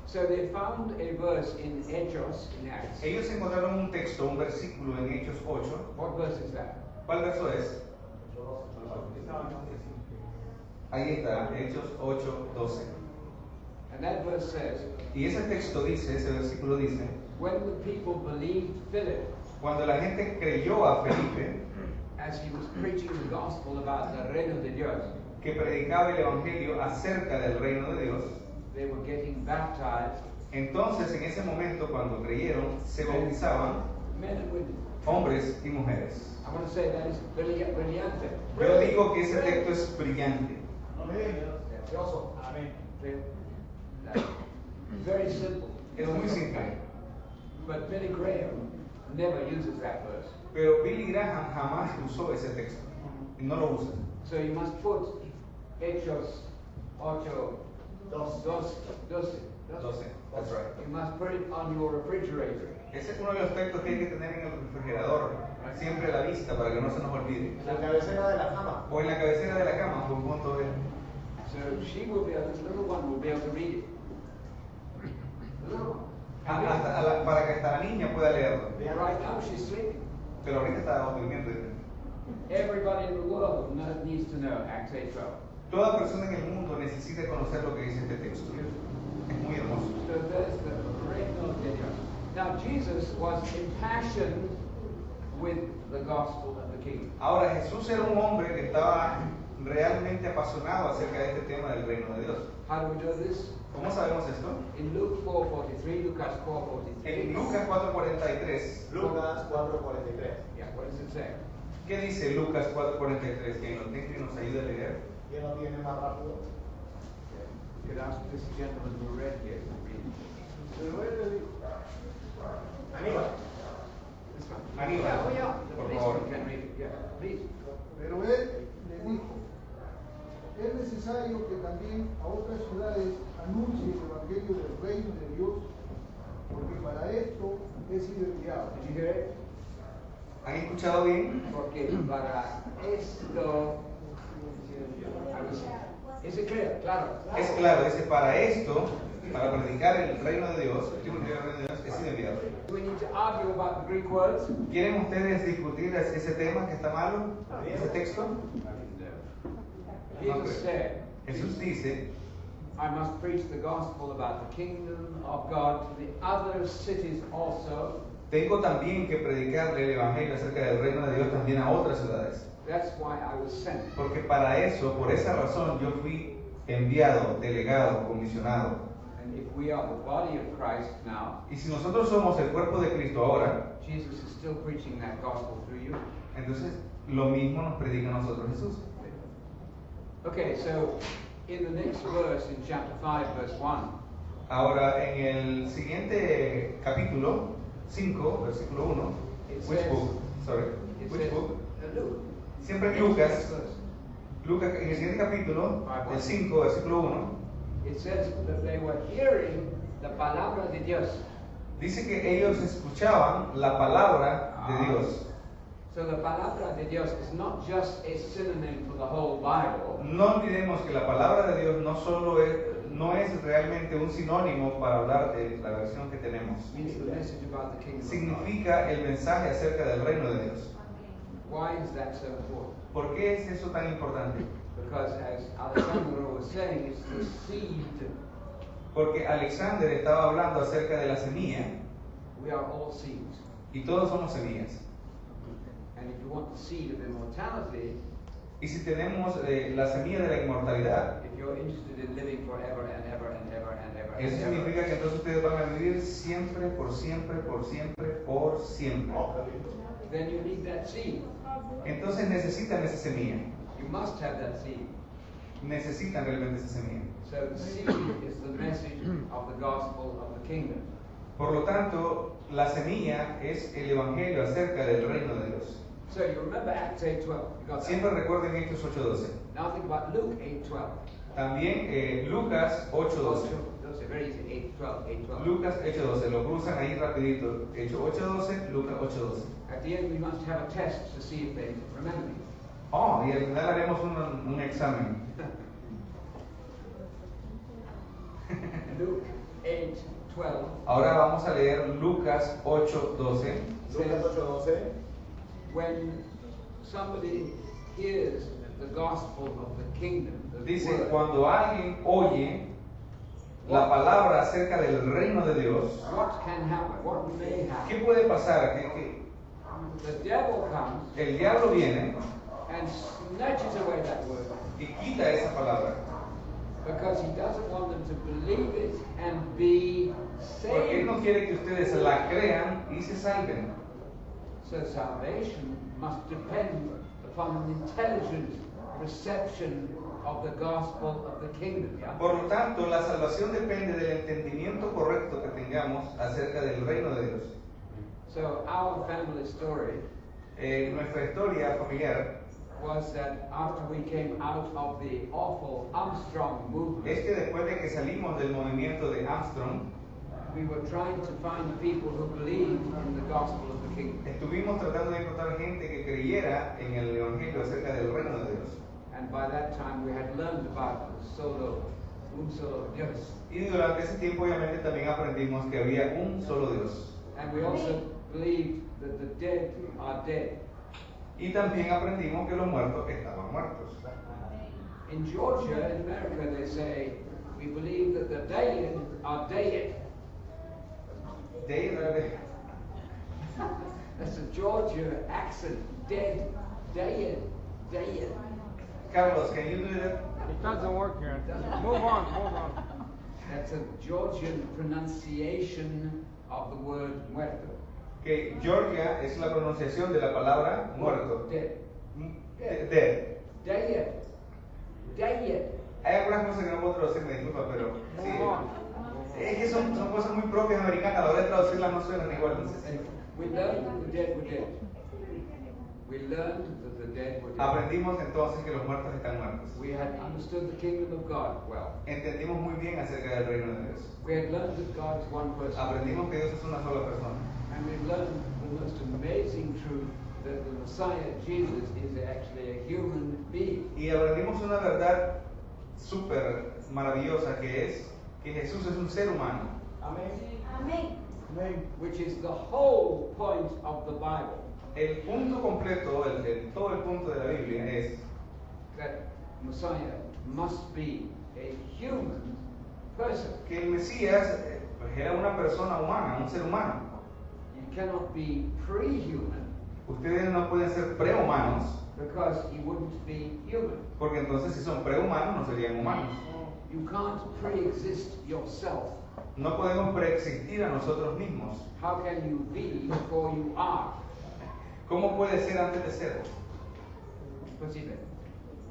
So they found a verse in Hechos, in Acts. Ellos encontraron un texto, un versículo en Hechos 8. What verse is that? ¿Cuál verso es? Ahí está, Hechos 8:12. And that verse says, Y ese texto dice, ese versículo dice, when the people believed Philip cuando la gente creyó a Felipe, as he was preaching the gospel about the reino de Dios, que predicaba el evangelio acerca del reino de Dios, they were getting baptized, entonces en ese momento cuando creyeron, se bautizaban men and women. hombres y mujeres. I want to say that is brillante. Yo digo que ese texto es brillante. Precioso. Very simple. Es muy simple. But Billy Graham never uses that verse. Pero Billy Graham jamás usó ese texto. Y no lo usa. So you must put Hechos 8:12. 12. That's right. You must put it on your refrigerator. Ese es uno de los textos que hay que tener en el refrigerador, siempre a la vista para que no se nos olvide. La cabecera de la cama. O en la cabecera de la cama, por un punto de... So she will be able, this little one will be able to read it. The little one. para que hasta la niña pueda leerlo. Right now she's sleeping. Pero ahorita está durmiendo. Everybody in the world needs to know Acts 8:12. Toda persona en el mundo necesita conocer lo que dice este texto. Es muy hermoso. So there's the reino de Dios. Now Jesus was impassioned with the gospel of the kingdom. Ahora Jesús era un hombre que estaba realmente apasionado acerca de este tema del reino de Dios. How do we do this? ¿Cómo sabemos esto? In Luke 4:43, Lucas 4:43. En Lucas 4:43. Lucas 4:43. Yeah, what does it say? ¿Qué dice Lucas 4:43? Quien lo tenga y nos ayude a leer. ¿Quién lo tiene más rápido? You could ask this gentleman who read here to read it. Aníbal. This one. Aníbal, Yeah, oh yeah, the por policeman favor. can read it. Yeah, please. Pero él le dijo, es necesario que también a otras ciudades anuncie el Evangelio del Reino de Dios, porque para esto he sido enviado. Did you hear it? ¿Han escuchado bien? Porque para esto... ¿Es clear? Claro. Es claro, dice, para esto, para predicar el reino de Dios, el reino de Dios, he sido enviado. Do we need to argue about the Greek words? ¿Quieren ustedes discutir ese tema que está malo? ¿Ese texto? Jesus said, Jesús dice, I must preach the gospel about the kingdom of God to the other cities also. tengo también que predicarle el evangelio acerca del reino de Dios también a otras ciudades. That's why I was sent. Porque para eso, por esa razón, yo fui enviado, delegado, comisionado. And if we are the body of Christ now, Y si nosotros somos el cuerpo de Cristo ahora, Jesus is still preaching that gospel through you. entonces lo mismo nos predica a nosotros Jesús. Okay, so in the next verse, in chapter 5, verse 1, Ahora, en el siguiente capítulo 5, versículo 1, It which says- book? Sorry, it which says, book? Luke. Siempre en Lucas, Next verse. Lucas, en el siguiente capítulo, el 5, versículo 1, It says that they were hearing the palabra de Dios. dice que ellos escuchaban la palabra de Dios. So the palabra de Dios is not just a synonym for the whole Bible. No olvidemos que la palabra de Dios no es realmente un sinónimo para hablar de la versión que tenemos. It means the message about the kingdom of God. Significa el mensaje acerca del reino de Dios. Why is that so important? ¿Por qué es eso tan importante? Because as Alejandro was saying, it's the seed. Porque Alexander estaba hablando acerca de la semilla We are all seeds. y todos somos semillas. And if you want the seed of immortality, Y si tenemos la semilla de la inmortalidad, if you're interested in living forever and ever and ever and ever and eso ever, significa que entonces ustedes van a vivir siempre, por siempre, por siempre, por siempre. then you need that seed. Entonces necesitan esa semilla. You must have that seed. Necesitan realmente esa semilla. So the seed is the message of the gospel of the kingdom. Por lo tanto, la semilla es el evangelio acerca del reino de Dios. So you remember Acts 8:12. You got that? Siempre recuerden Hechos 8:12. Now think about Luke 8:12. También Lucas 8:12. Those are very easy. 8:12. Lucas 8:12. Lo cruzan ahí rapidito. Hechos 8:12, Lucas 8:12. At the end, we must have a test to see if they remember me. Oh, y al final haremos un examen. Luke 8:12. Ahora vamos a leer Lucas 8:12. Lucas 8:12. When somebody hears the gospel of the kingdom, the Dice, word, cuando alguien oye la palabra acerca del reino de Dios, what can happen? What may ¿qué happen? puede pasar? Que The devil comes el diablo viene and snatches away that word y quita esa palabra, because he doesn't want them to believe it and be porque Él saved. no quiere que ustedes la crean y se salven. So salvation must depend upon an intelligent reception of the gospel of the kingdom. Yeah? Por lo tanto, la salvación depende del entendimiento correcto que tengamos acerca del reino de Dios. So our family story Nuestra historia familiar was that after we came out of the awful Armstrong es movement, que después de que salimos del movimiento de Armstrong, we were trying to find people who believed in the gospel of the kingdom. estuvimos tratando de encontrar gente que creyera en el evangelio acerca del reino de Dios. And by that time we had learned about un solo Dios. Y durante ese tiempo obviamente también aprendimos que había un solo Dios. And we also believed that the dead are dead. Y también aprendimos que los muertos estaban muertos. In Georgia, in America, they say, we believe that the dead are dead. That's a Georgia accent. Dead, dead, dead. Carlos, can you do that? It doesn't work here. Move on. That's a Georgian pronunciation of the word muerto. Que Georgia es la pronunciación de la palabra muerto. Dead. Dead. Dead. Dead. Hay algunas cosas que no puedo traducir, me disculpa, pero sí. Move on. Es que son cosas muy propias americanas, a la hora de traducirlas no suenan igual. Entonces, And we learned that the dead were dead. We learned that the dead were dead. aprendimos entonces que los muertos están muertos. We had understood the kingdom of God well. Entendimos muy bien acerca del reino de Dios. We had learned that God is one person. Aprendimos que Dios es una sola persona. And we've learned the most amazing truth that the Messiah, Jesus, is actually a human being. Y aprendimos una verdad súper maravillosa que es que Jesús es un ser humano. Amén. Which is the whole point of the Bible. El punto completo, todo el punto de la Biblia es That Messiah must be a human person. que el Mesías pues, era una persona humana, un ser humano. You cannot be pre-human Ustedes no pueden ser prehumanos because he wouldn't be human. porque entonces si son prehumanos no serían humanos. You can't pre-exist yourself. No podemos preexistir a nosotros mismos. How can you be before you are? ¿Cómo puede ser antes de ser? Imposible.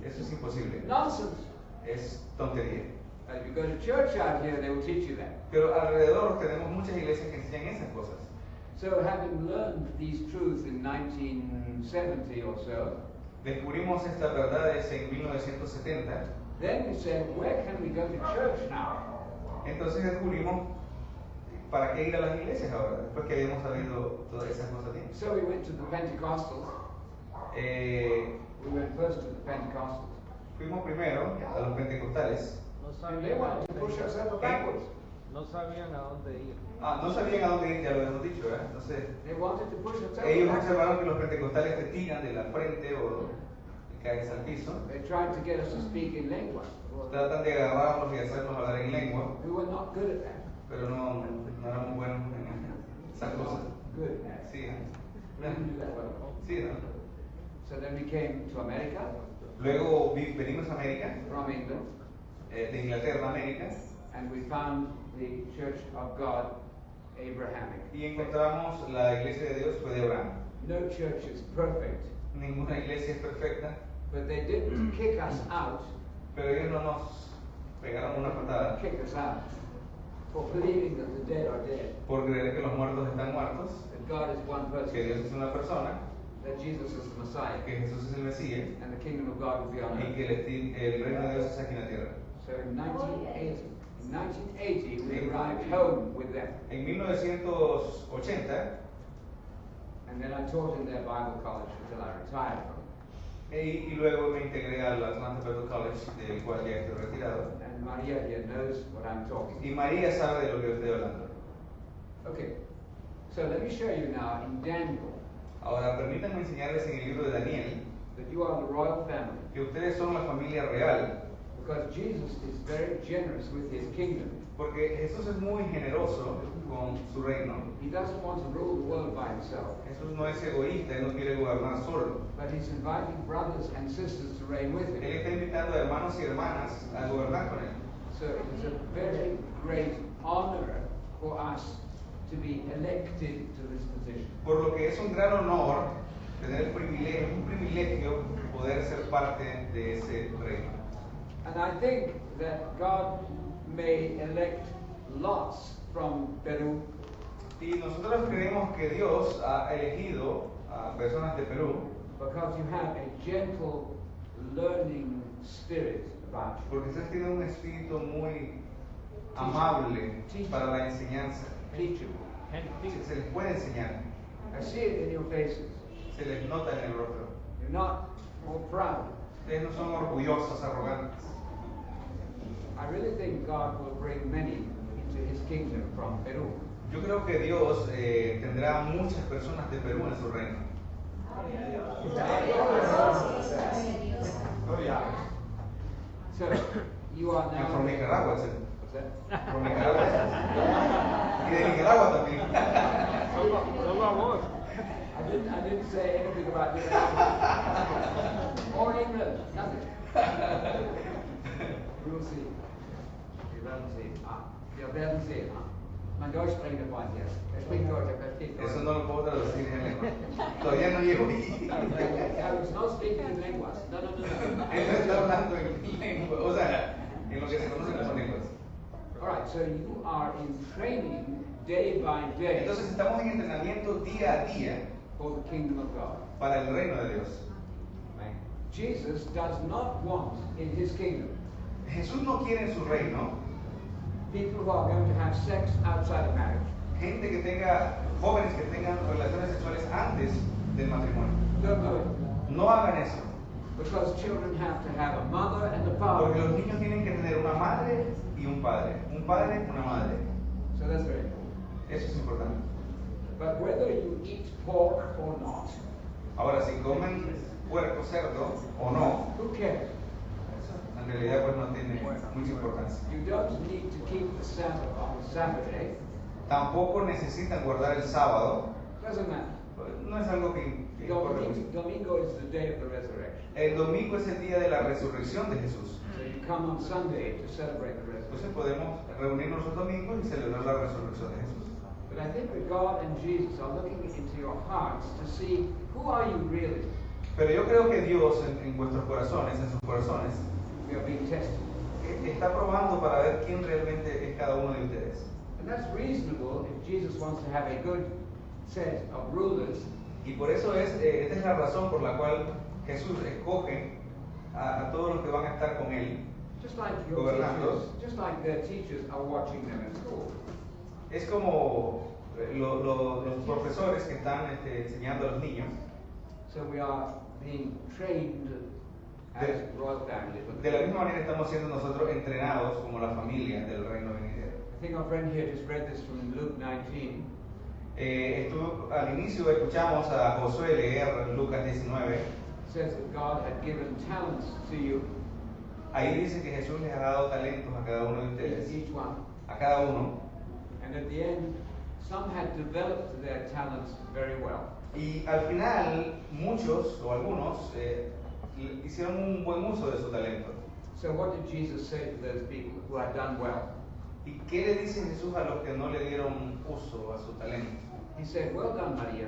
Eso es imposible. Nonsense. Es tontería. If you go to church out here, they will teach you that. Pero alrededor tenemos muchas iglesias que enseñan esas cosas. So having learned these truths in 1970 or so, Descubrimos estas verdades en 1970. then we said, where can we go to church now? Entonces descubrimos para qué ir a las iglesias ahora, después que habíamos sabido todas esas cosas bien. So we went to the Pentecostals. We went first to the Pentecostals. Fuimos primero a los pentecostales. No And they sabían a wanted to dónde push ir. us ever backwards. No sabían a dónde ir. No sabían a dónde ir, ya lo habíamos dicho, ¿eh? Entonces, They wanted to push us ever ellos backwards. observaron que los pentecostales te tiran de la frente o caes al piso. They tried to get us to speak in lengua. Tratan de agarrarlos y hacerlos hablar en lengua, We were not good at that. pero no éramos buenos en esas cosas. Good. Sí, We didn't do that well. sí, ¿no? So then we came to America Luego venimos a América, from England, de Inglaterra a América, and we found the Church of God Abrahamic. y encontramos la iglesia de Dios fue de Abraham. No church is perfect, Ninguna iglesia es perfecta, but they didn't kick us out, pero ellos no nos pegaron una patada for believing that the dead are dead, por creer que los muertos están muertos, that God is one que person, Dios es una persona, that Jesus is the Messiah, que Jesús es el Mesías and the kingdom of God will be on y earth. que el reino de Dios es aquí en la tierra. So in 1980 we arrived home with them, En 1980, and then I taught in their Bible college until I retired from it. y luego me integré al Atlanta Bible College, del cual ya estoy retirado. And Maria here knows what I'm talking Y María sabe de lo que yo estoy hablando. about. Okay, so let me show you now in Daniel Ahora, permítanme enseñarles en el libro de Daniel that you are the royal family, que ustedes son la familia real, Because Jesus is very generous with his kingdom. Porque Jesús es muy generoso con su reino. He doesn't want to rule the world by himself, Jesús no es egoísta, Él no quiere gobernar solo. but he's inviting brothers and sisters to reign with Él him. está invitando a hermanos y hermanas a gobernar con Él. So it's a very great honor for us to be elected to this position. Por lo que es un gran honor tener el privilegio, un privilegio poder ser parte de ese reino. And I think that God may elect lots from Peru, Y nosotros creemos que Dios ha elegido a personas de Perú because you have a gentle learning spirit about you. porque ustedes tienen un espíritu muy amable para la enseñanza. Teachable. Se les puede enseñar, I see it in your faces. se les nota en el rostro. You're not more proud. Ustedes no son orgullosos, arrogantes. I really think God will bring many into his kingdom from Peru. Yo creo que Dios tendrá muchas personas de Perú en su reino. So you are And now. from Nicaragua, too. What's that? From Nicaragua. Y de Nicaragua también. Solo amor. I didn't say anything about you. Or England, nothing. We'll see. Wir werden sehen. Wir werden sehen. Mein Deutsch spricht davon jetzt. Spricht Deutsch, versteht Deutsch. Eso no lo puedo traducir en lengua. Todavía no llego ahí. I was not speaking in lenguas. No. Él no está hablando en lengua, o sea, en lo que se conoce como lenguas. Alright, so you are in training day by day Entonces estamos en entrenamiento día a día for the kingdom of God. para el reino de Dios. Jesus does not want in his kingdom Jesús no quiere en su reino people who are going to have sex outside of marriage. gente que tenga, jóvenes que tengan relaciones sexuales antes del matrimonio. Don't do it. No hagan eso, Because children have to have a mother and a porque father. los niños tienen que tener una madre y un padre una madre. So that's very important. Eso es importante. But whether you eat pork or not, Ahora, si comen puerco, cerdo o no, who cares? en realidad pues no tiene mucha importancia. You don't need to keep the Sabbath on Saturday. Tampoco necesitan guardar el sábado. Doesn't matter. No es algo que importa mucho. Domingo is the day of the resurrection. El domingo es el día de la resurrección de Jesús. So you come on Sunday to celebrate the Entonces resurrection. podemos reunirnos los domingos y celebrar la resurrección de Jesús. But I think that God and Jesus are looking into your hearts to see who are you really. Pero yo creo que Dios en vuestros corazones, en sus corazones, We are being tested. está probando para ver quién realmente es cada uno de ustedes. And that's reasonable if Jesus wants to have a good set of rulers. Y por eso esta es la razón por la cual Jesús escoge a todos los que van a estar con Él. Just like your Gobernando. teachers, just like their teachers are watching them at school. Es como los profesores que están enseñando a los niños. So we are being trained as royal family. De la misma manera estamos siendo nosotros entrenados como la familia del reino venidero. I think our friend here just read this from Luke 19. Al inicio escuchamos a Josué leer Lucas 19. It says that God had given talents to you, Ahí dice que Jesús les ha dado talentos a cada uno de ustedes, each one. a cada uno. And at the end, some had developed their talents very well. Y al final, muchos o algunos hicieron un buen uso de su talento. So what did Jesus say to those people who had done well? ¿Y qué le dice Jesús a los que no le dieron uso a su talento? He said, well done, Maria.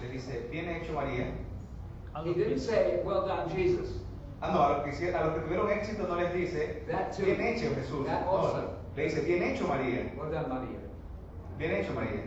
Le dice, bien hecho María. He didn't say, well done, Jesus. Ah, no, a los que tuvieron éxito no les dice, That too. bien hecho Jesús. That No, also. le dice, bien hecho María. Well done, Maria. Bien hecho María.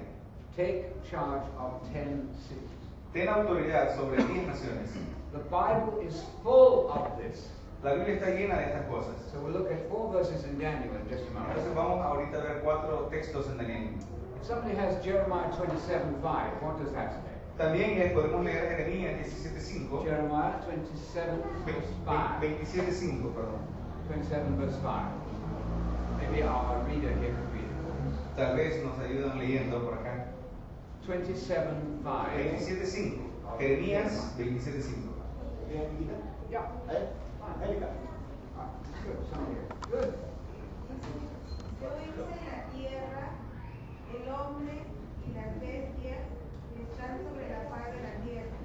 Take charge of 10 cities. Ten autoridad sobre 10 naciones. The Bible is full of this. La Biblia está llena de estas cosas. So we'll look at 4 verses in Daniel in just a Entonces moment. vamos ahorita a ver 4 textos en Daniel. If somebody has Jeremiah 27:5, what does that say? También podemos leer Jeremías 17:5. Jeremiah 27 verse 5. 27:5, perdón. 27 verse 5. Maybe our reader here could read it. Tal vez nos ayudan leyendo por acá. 27:5. 27:5. Jeremías 27:5. Yeah. go. Somewhere. Good. Yo hice la tierra, el hombre y las bestias que están sobre la faz de la tierra,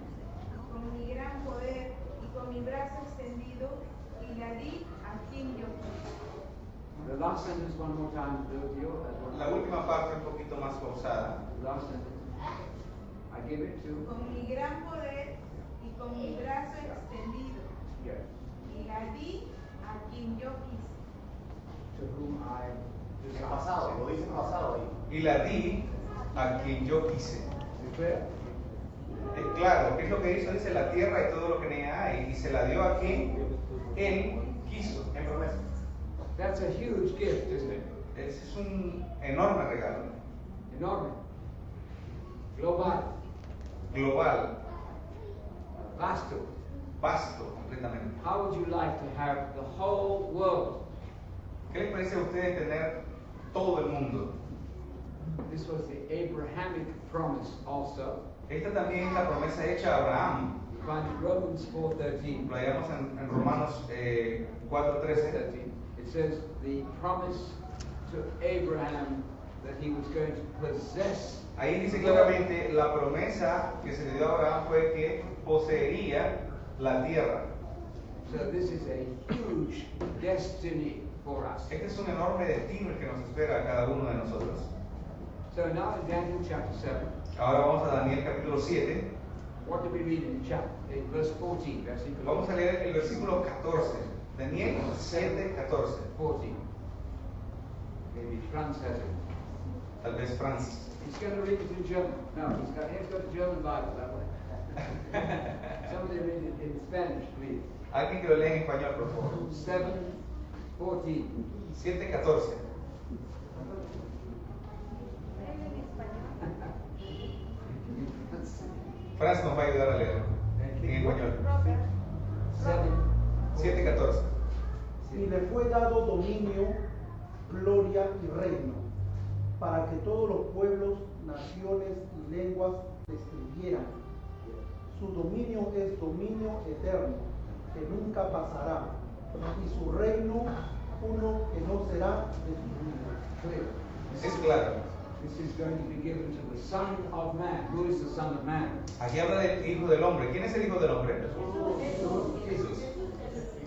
con mi gran poder y con mi brazo extendido, y la di a quien yo quise. The last sentence one more time, Theo. La última parte un poquito más forzada. Last sentence. I give it to. Con mi gran poder y con mi brazo extendido, Yes. y la di a quien yo quise. To whom I En desire. pasado, lo dice en pasado ahí. Y la di a quien yo quise. Is it clear? Claro, ¿qué es lo que hizo? Dice la tierra y todo lo que en ella hay. Y se la dio a quien él quiso. En promesa. That's a huge gift, isn't it? Ese es un enorme regalo. Enormous. Global. Global, Vasto. vasto, completamente. How would you like to have the whole world? ¿Qué les parece a ustedes tener todo el mundo? This was the Abrahamic promise also. Esta también es la promesa hecha a Abraham. You find in Romans 4:13. Lo hallamos en Romanos 4:13. 13. It says the promise to Abraham that he was going to possess. Ahí dice claramente la promesa que se le dio a Abraham fue que poseería la tierra. So this is a huge destiny for us. Este es un enorme destino el que nos espera a cada uno de nosotros. So now in Daniel chapter 7, Ahora vamos a Daniel capítulo 7. what do we read in verse 14? Vamos a leer el versículo 14. Daniel 7, 14. 14. Maybe Franz has it. Tal vez Francis. He's going to read it in German. No, he's got a German Bible that way. Somebody read it in Spanish, please. Alguien que lo lea en español, por favor. 7:14. 7, 14. Franz nos va a ayudar a leer en español. 7, 14. Y le fue dado dominio, gloria y reino, para que todos los pueblos, naciones y lenguas le sirvieran. Su dominio es dominio eterno, que nunca pasará, y su reino uno que no será destruido. Es claro. This is going to be given to the Son of Man. Who is the Son of Man? Aquí habla del Hijo del Hombre. ¿Quién es el Hijo del Hombre? Jesús.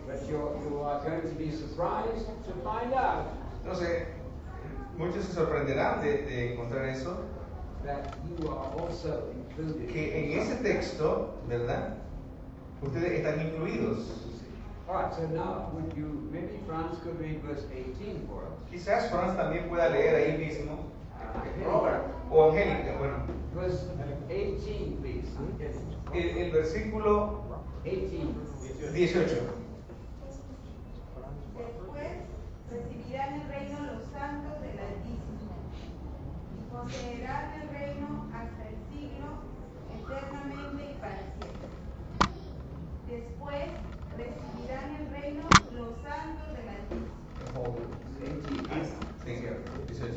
But you are going to be surprised to find out Entonces, muchos se sorprenderán de encontrar eso, that you are also included. que en ese texto, ¿verdad? Ustedes están incluidos. All right, so now would you, maybe Franz could read verse 18 for us. Quizás Franz también pueda leer ahí mismo. Robert, O Angélica, bueno. verse 18, please. El versículo 18. 18. Después recibirán el reino los santos del Altísimo, y poseerán el reino hasta el siglo, eternamente y para siempre. Después recibirán el reino los santos del Altísimo. 18. Sí, 18.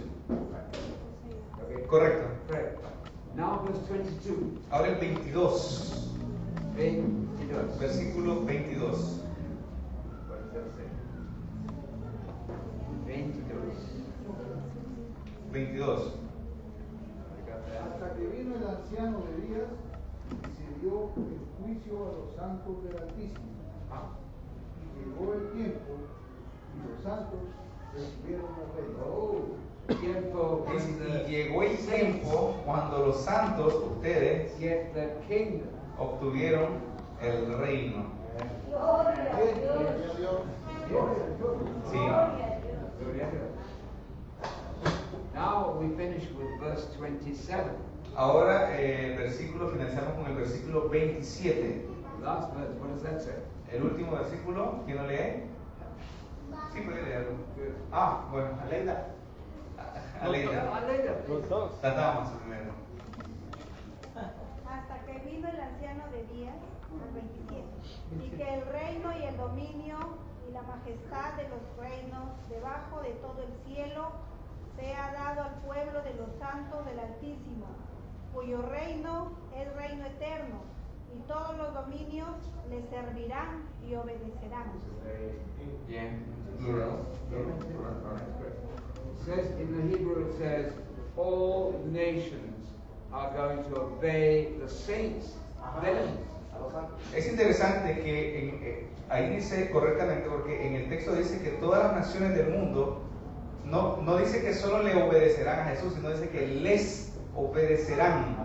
Okay. Correcto. Correct. Now verse 22. Ahora el 22. 22. Versículo 22. What does that say? 22. 22. Hasta que vino el anciano de días y se dio el juicio a los santos del Altísimo. Y llegó el tiempo y los santos recibieron el reino. Oh, tiempo when Y the llegó el tiempo cuando los santos, ustedes, get the kingdom. obtuvieron el reino. Gloria a Dios. Sí. Gloria a Dios. Now we finish with verse 27. Ahora, finalizamos con el versículo 27. Last verse, what does that say? El último versículo, ¿quién lo lee? Sí, puede leerlo. Good. Ah, bueno, Aleida. Aleida. Aleida. Los dos. Tratamos primero. Hasta que vino el anciano de días, al 27, y que el reino y el dominio y la majestad de los reinos debajo de todo el cielo sea dado al pueblo de los santos del Altísimo, cuyo reino es reino eterno, y todos los dominios le servirán y obedecerán. Bien, plural. It says in the Hebrew, it says, all nations are going to obey the saints. Then, Es interesante que ahí dice correctamente, porque en el texto dice que todas las naciones del mundo no dice que solo le obedecerán a Jesús, sino dice que les obedecerán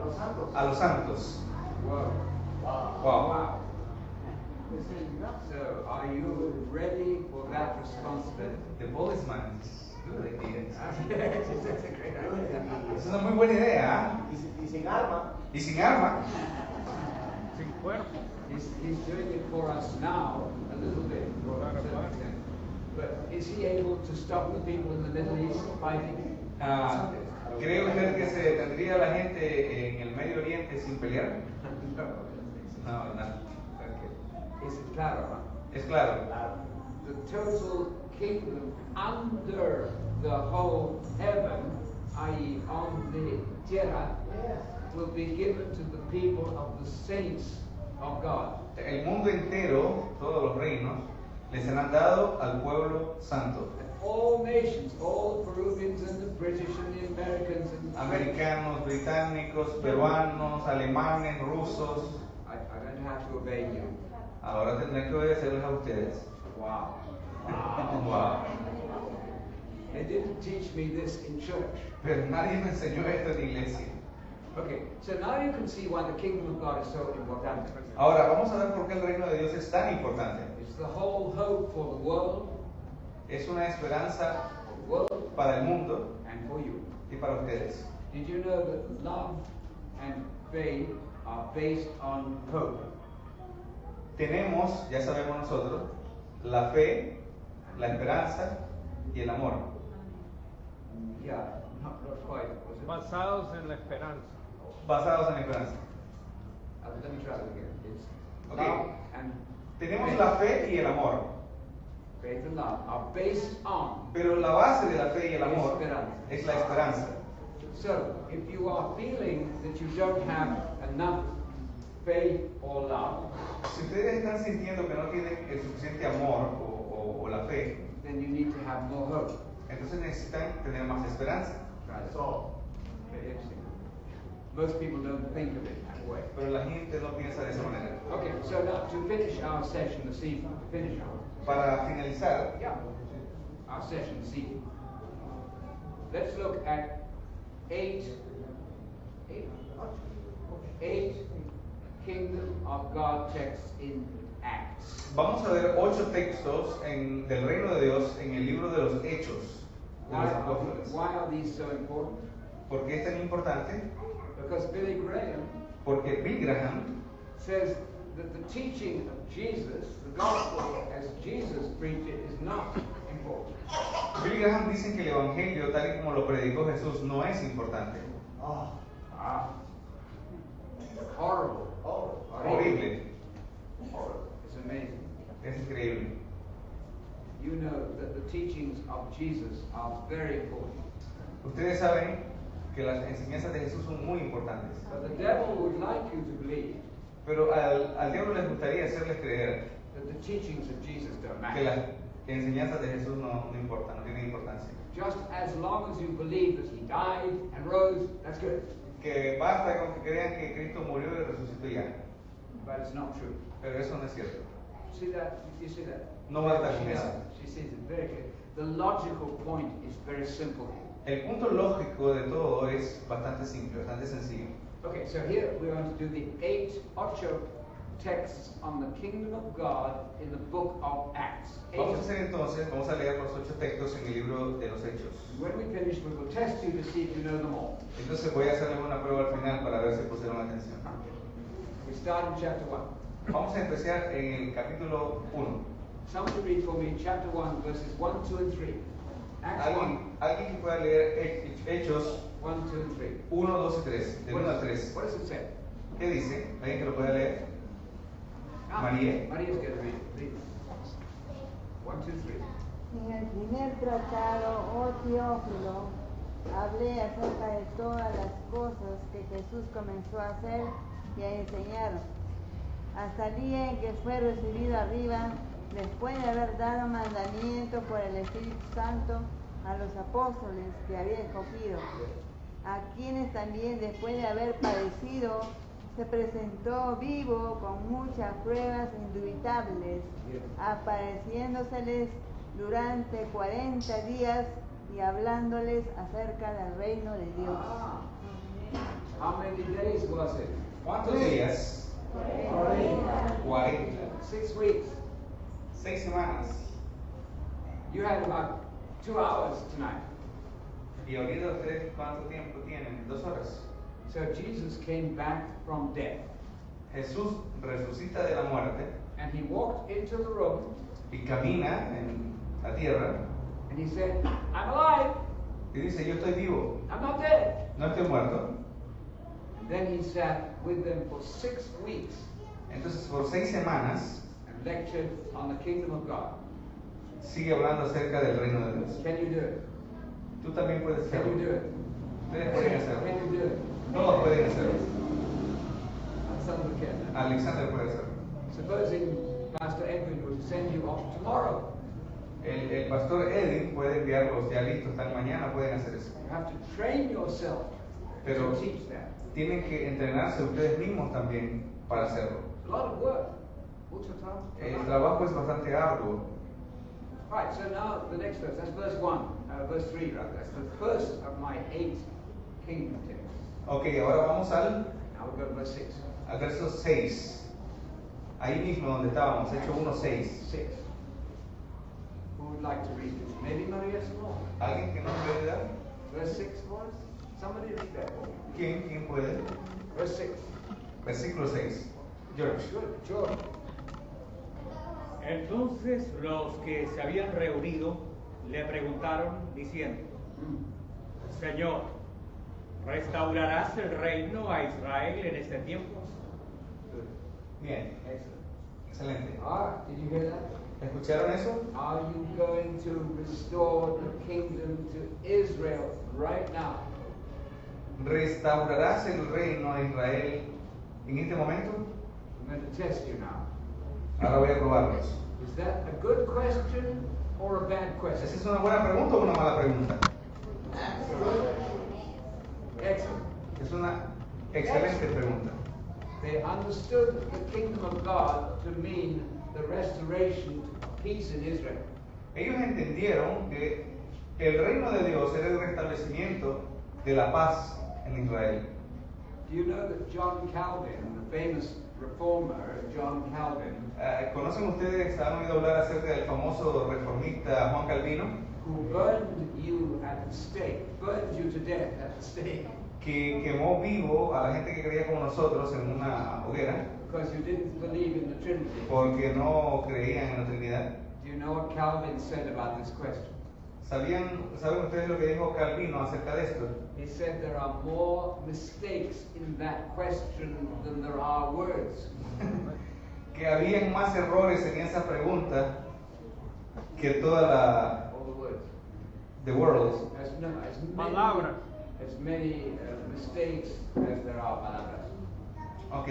a los santos. Wow. so are you ready for that responsibility? The policeman is good idea. That's a great idea. Es una muy buena idea, Y sin arma. ¿eh? Y sin arma. Sin cuerpo. He's doing it for us now, a little bit, to a certain extent. But is he able to stop the people in the Middle East fighting? ¿Cree usted que se detendría la gente en el Medio Oriente sin pelear? No, no. Okay. Es claro. Es claro. The total kingdom under the whole heaven, i.e. on the tierra, will be given to the people of the saints of God. El mundo entero, todos los reinos, les serán dado al pueblo santo. All nations, all the Peruvians and the British and the Americans and the Americanos, británicos, peruanos, alemanes, rusos. I don't have to obey you. Ahora tendrán que obedecerles a ustedes. Wow. Wow. They didn't teach me this in church. Pero nadie me enseñó esto en la iglesia. Okay, so now you can see why the kingdom of God is so important. Ahora vamos a ver por qué el reino de Dios es tan importante. It's the whole hope for the world, Es una esperanza para el mundo and for you. y para ustedes. Did you know that love and faith are based on hope? Tenemos, ya sabemos nosotros, la fe, la esperanza y el amor. Yeah, not quite. Was it? Basados en la esperanza. Basados en la esperanza. Let me try it again. It's Okay. love and Tenemos faith. la fe y el amor, Faith and love are based on. pero la base de la fe y el amor Esperanza. es la esperanza. So, if you are feeling that you don't have enough faith or love, Si ustedes están sintiendo que no tienen el suficiente amor o la fe, then you need to have more hope. entonces necesitan tener más esperanza. Right? So, Very interesting. Most people don't think of it that way. Pero la gente no piensa de esa manera. Okay, so now to finish our session this evening, Para finalizar, our session this evening, let's look at eight Kingdom of God texts in Acts. vamos a ver 8 textos del reino de Dios en el libro de los Hechos de los Apóstoles. Why are these so important? ¿Por qué es tan importante? Because Billy Graham Porque Bill Graham says that the teaching of Jesus, the gospel as Jesus preached it, is not important. Bill Graham dice que el evangelio tal y como lo predicó Jesús no es importante. Horrible. Horrible. It's amazing. Es increíble. You know that the teachings of Jesus are very important. Ustedes saben que las enseñanzas de Jesús son muy importantes. But the devil would like you to believe Pero al diablo les gustaría hacerles creer that the teachings of Jesus don't que matter. las enseñanzas de Jesús no importan, no tienen importancia. Just as long as you believe that he died and rose, that's good. Que basta con que crean que Cristo murió y resucitó ya. But it's not true. Pero eso no es cierto. See that? You see that? No basta con eso. She sees it very clear. The logical point is very simple. El punto lógico de todo es bastante simple, bastante sencillo. Okay, so here we're going to do the ocho texts on the kingdom of God in the book of Acts. Vamos a hacer entonces, vamos a leer los 8 textos en el libro de los Hechos. When we finish, we will test you to see if you know them all. Entonces voy a hacerles una prueba al final para ver si pusieron atención. We start in chapter 1. Vamos a empezar en el capítulo 1. Somebody read for me chapter 1, verses 1, 2, and 3. Acts 1, ¿Alguien que pueda leer Hechos 1, 2, and 3. 1, 2 y 3, de 1 a 3? What does it say? ¿Qué dice? ¿Alguien que lo pueda leer? María. Maria's going to read it, please. 1, 2, 3. En el primer tratado, oh Teófilo, hablé acerca de todas las cosas que Jesús comenzó a hacer y a enseñar, hasta el día en que fue recibido arriba, después de haber dado mandamiento por el Espíritu Santo a los apóstoles que había escogido, a quienes también después de haber padecido se presentó vivo con muchas pruebas indubitables, apareciéndoseles durante 40 días y hablándoles acerca del reino de Dios. How many days was it? ¿Cuántos días? 40. 6 weeks. 6 semanas. You had about 2 hours tonight. Y ahorita ustedes, ¿cuánto tiempo tienen? 2 horas. So Jesus came back from death. Jesús resucita de la muerte And he walked into the room y camina en la tierra and he said, I'm alive. y dice, yo estoy vivo, I'm not dead. no estoy muerto. And then he sat with them for 6 weeks Entonces por 6 semanas and lectured on the kingdom of God. sigue hablando acerca del reino de Dios. Can you do it? Tú también puedes Can you hacerlo. do it? Ustedes pueden hacerlo. Can you do it? Todos pueden hacerlo. Alexander can. Alexander puede hacerlo. Supposing Pastor Edwin would send you off tomorrow. El pastor Edwin puede enviarlos ya listos, están mañana, pueden hacer eso. You have to train yourself Pero to teach that. tienen que entrenarse ustedes mismos también para hacerlo. It's a lot of work. Mucho trabajo. El trabajo es bastante arduo. Right, so now the next verse, that's verse 1, verse 3 rather. That's the first of my 8 kingdom texts. Ok, ahora vamos Now we go to verse 6. al verso 6. Ahí mismo donde estábamos, Hechos 1:6. 6. Who would like to read it? Maybe Maria Simone. ¿Alguien que nos puede dar? Verse 6 for us? Somebody read that for me. ¿Quién puede? Verse 6. Versículo 6. George. Good, George. Entonces los que se habían reunido le preguntaron diciendo, Señor, ¿restaurarás el reino a Israel en este tiempo? Good. Bien, Excellent. excelente. Did you hear that? ¿Escucharon eso? Are you going to restore the kingdom to Israel right now? ¿Restaurarás el reino a Israel en este momento? I'm going to test you now. Ahora voy a probarlos. Is that a good question or a bad ¿Esa question? es una buena pregunta o una mala pregunta? Excellent. Es una excelente pregunta. They understood the kingdom of God to mean the restoration of peace in Israel. Ellos entendieron que el reino de Dios era el restablecimiento de la paz en Israel. Do you know that John Calvin, the famous reformer John Calvin, ¿Conocen ustedes, han oído hablar acerca del famoso reformista Juan Calvino? who burned you at the stake, burned you to death at the stake, Que quemó vivo a la gente que creía como nosotros en una hoguera because you didn't believe in the Trinity? porque no creían en la Trinidad. Do you know what Calvin said about this question? ¿Saben ustedes lo que dijo Calvino acerca de esto? He said there are more mistakes in that question than there are words. Que habían más errores en esa pregunta que toda la All the words. the world. As many mistakes as there are palabras. Ok,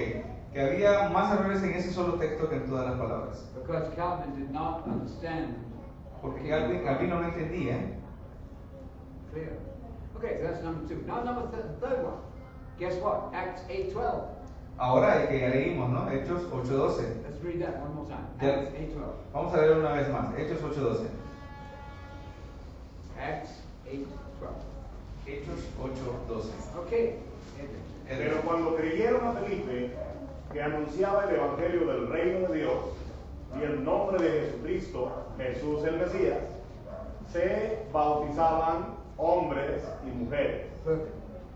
que había más errores en ese solo texto que en todas las palabras. Because Calvin did not understand. Porque Calvino no entendía. Clear. Okay, so that's number 2. Now number third one. Guess what? Acts 8:12. Ahora el que ya leímos, ¿no? Hechos 8:12. Let's read that one more time. Ya. Acts 8:12. Vamos a leerlo una vez más. Hechos 8:12. Acts 8:12. Hechos 8:12. Okay. Pero cuando creyeron a Felipe, que anunciaba el evangelio del reino de Dios y el nombre de Jesucristo, Jesús el Mesías, se bautizaban hombres y mujeres. Perfect.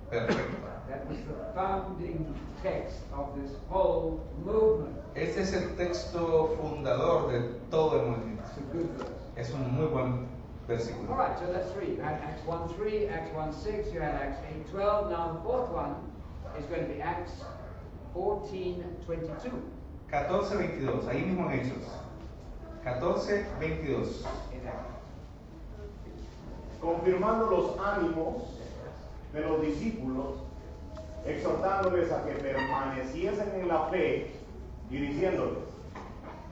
Perfecto. That was the founding text of this whole movement. Este es el texto fundador de todo el movimiento. It's a good verse. Es un muy buen versículo. All right, so let's read. You had Acts 1:3, Acts 1:6, you had Acts 8:12. Now the fourth one is going to be Acts 14:22. 14:22, ahí mismo en Hechos. 14:22. In Acts. Confirmando los ánimos de los discípulos, exhortándoles a que permaneciesen en la fe y diciéndoles,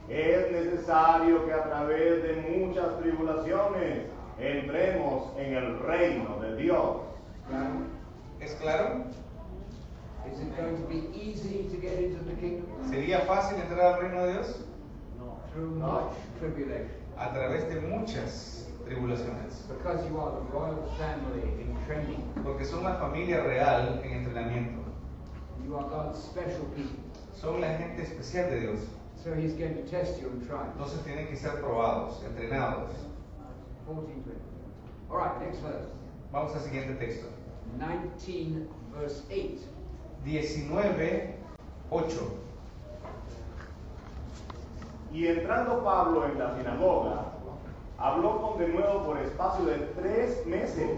es necesario que a través de muchas tribulaciones entremos en el reino de Dios. ¿Es claro? Is it going to be easy to get into the kingdom? ¿Sería fácil entrar al reino de Dios? Through much tribulation. A través de muchas tribulaciones. Because you are the royal family in training. Porque son la familia real en entrenamiento. You are God's special people. Son la gente especial de Dios. So he's going to test you and try. Entonces tienen que ser probados, entrenados. 14:20. All right, next verse. Vamos al siguiente texto. 19 verse 8. 19:8. Y entrando Pablo en la sinagoga, habló con de nuevo por espacio de 3 meses,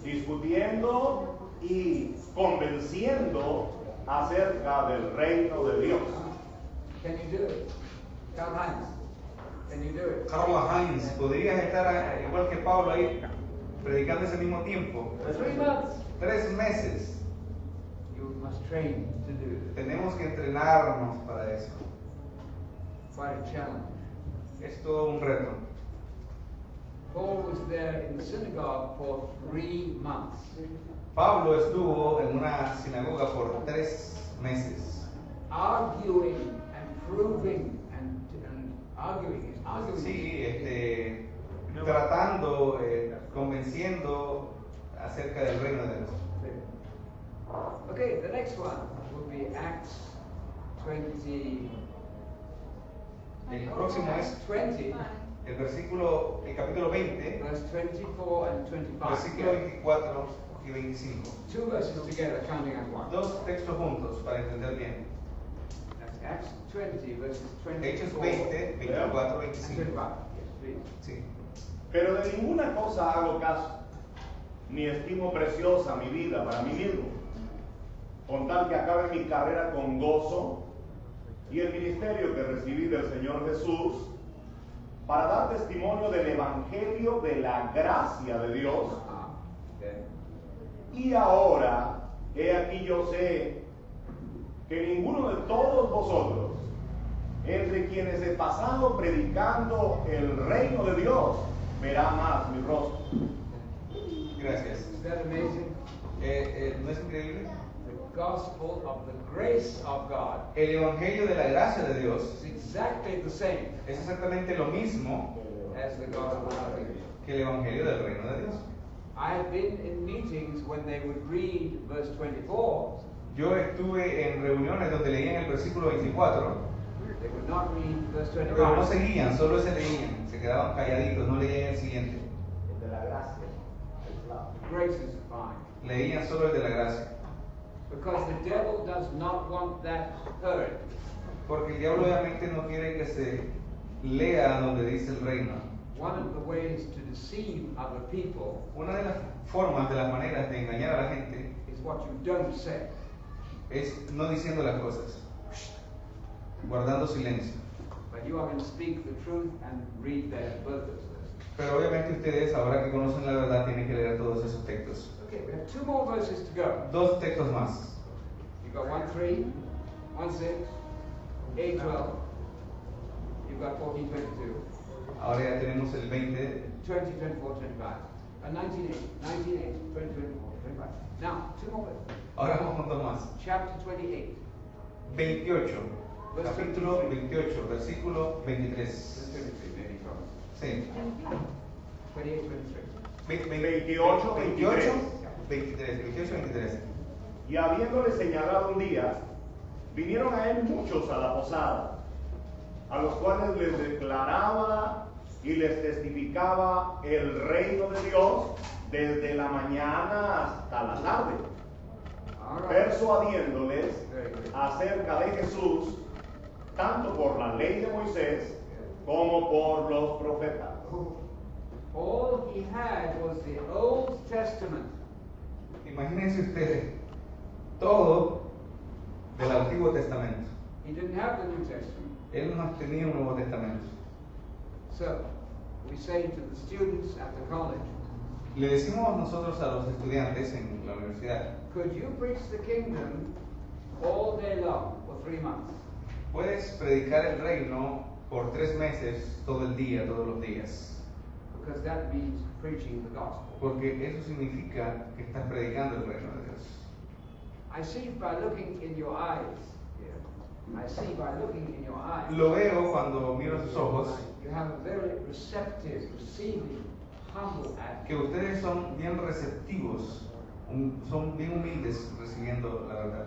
discutiendo y convenciendo acerca del reino de Dios. Can you do it? Karl Heinz, can you do it? Karl Heinz, ¿podrías estar igual que Pablo ahí predicando ese mismo tiempo? 3 months. 3 meses. You must train to do it. Tenemos que entrenarnos para eso. Quite a challenge. Es todo un reto. Paul was there in the synagogue for 3 months. Pablo estuvo en una sinagoga por 3 meses. Arguing and proving and arguing. Sí, tratando, convenciendo acerca del reino de Dios. Okay, the next one will be Acts 20. El próximo es 20, el capítulo 20, verse 24 and 25. versículo 24 y 25. 2 verses together, counting as one. 2 textos juntos para entender bien. That's Acts 20, verses 24 Hechos 20, 24, and 25. 25. Yes, please. Sí. Pero de ninguna cosa hago caso, ni estimo preciosa mi vida para mí mismo, con tal que acabe mi carrera con gozo y el ministerio que recibí del Señor Jesús, para dar testimonio del Evangelio de la gracia de Dios. Okay. Y ahora, he aquí yo sé que ninguno de todos vosotros, entre quienes he pasado predicando el reino de Dios, verá más mi rostro. Gracias. Is that amazing? ¿No es increíble? The gospel of the grace of God El evangelio de la gracia de Dios is exactly the same es exactamente lo mismo as the gospel of the kingdom. que el evangelio del reino de Dios. I have been in meetings when they would read verse 24. Yo estuve en reuniones donde leían el versículo 24, They would not read verse pero no 25. seguían, solo se leían, se quedaban calladitos, no leían el siguiente. El de la gracia. Grace is fine. Leían solo el de la gracia. Because the devil does not want that heard. Porque el diablo obviamente no quiere que se lea donde dice el reino. One of the ways to deceive other people Una de las formas, de las maneras de engañar a la gente is what you don't say. es no diciendo las cosas, guardando silencio. But you are going to speak the truth and read that verses. Pero obviamente ustedes, ahora que conocen la verdad, tienen que leer todos esos textos. Okay, we have 2 more verses to go. 2 textos más. You've got 1:3, 1:6, 8:12. You've got 14:22, Ahora ya tenemos el 20, 20, 24, 25, and 19:8, 19:8, 20, 24, 25. Now, 2 more verses. ahora vamos con 2 más. Chapter 28, 28, capítulo 28, versículo 23. verse 23, maybe from Sí. 28, 23. 28, 28, 23. Y habiéndole señalado un día, vinieron a él muchos a la posada, a los cuales les declaraba y les testificaba el reino de Dios desde la mañana hasta la tarde, All right. persuadiéndoles acerca de Jesús, tanto por la ley de Moisés como por los profetas. All he had was the Old Testament. Imagínense ustedes, todo del Antiguo Testamento. He didn't have the New Testament. Él no tenía un Nuevo Testamento. So, we say to the students at the college, Le decimos nosotros a los estudiantes en la universidad, could you preach the kingdom all day long for 3 months? Puedes predicar el reino por 3 meses, todo el día, todos los días. Because that means preaching the gospel. Porque eso significa que estás predicando el reino de Dios. I see by looking in your eyes. I see by looking in your eyes. Lo veo cuando miro sus ojos. You have a very receptive, receiving, humble attitude. Que ustedes son bien receptivos, son bien humildes recibiendo la verdad.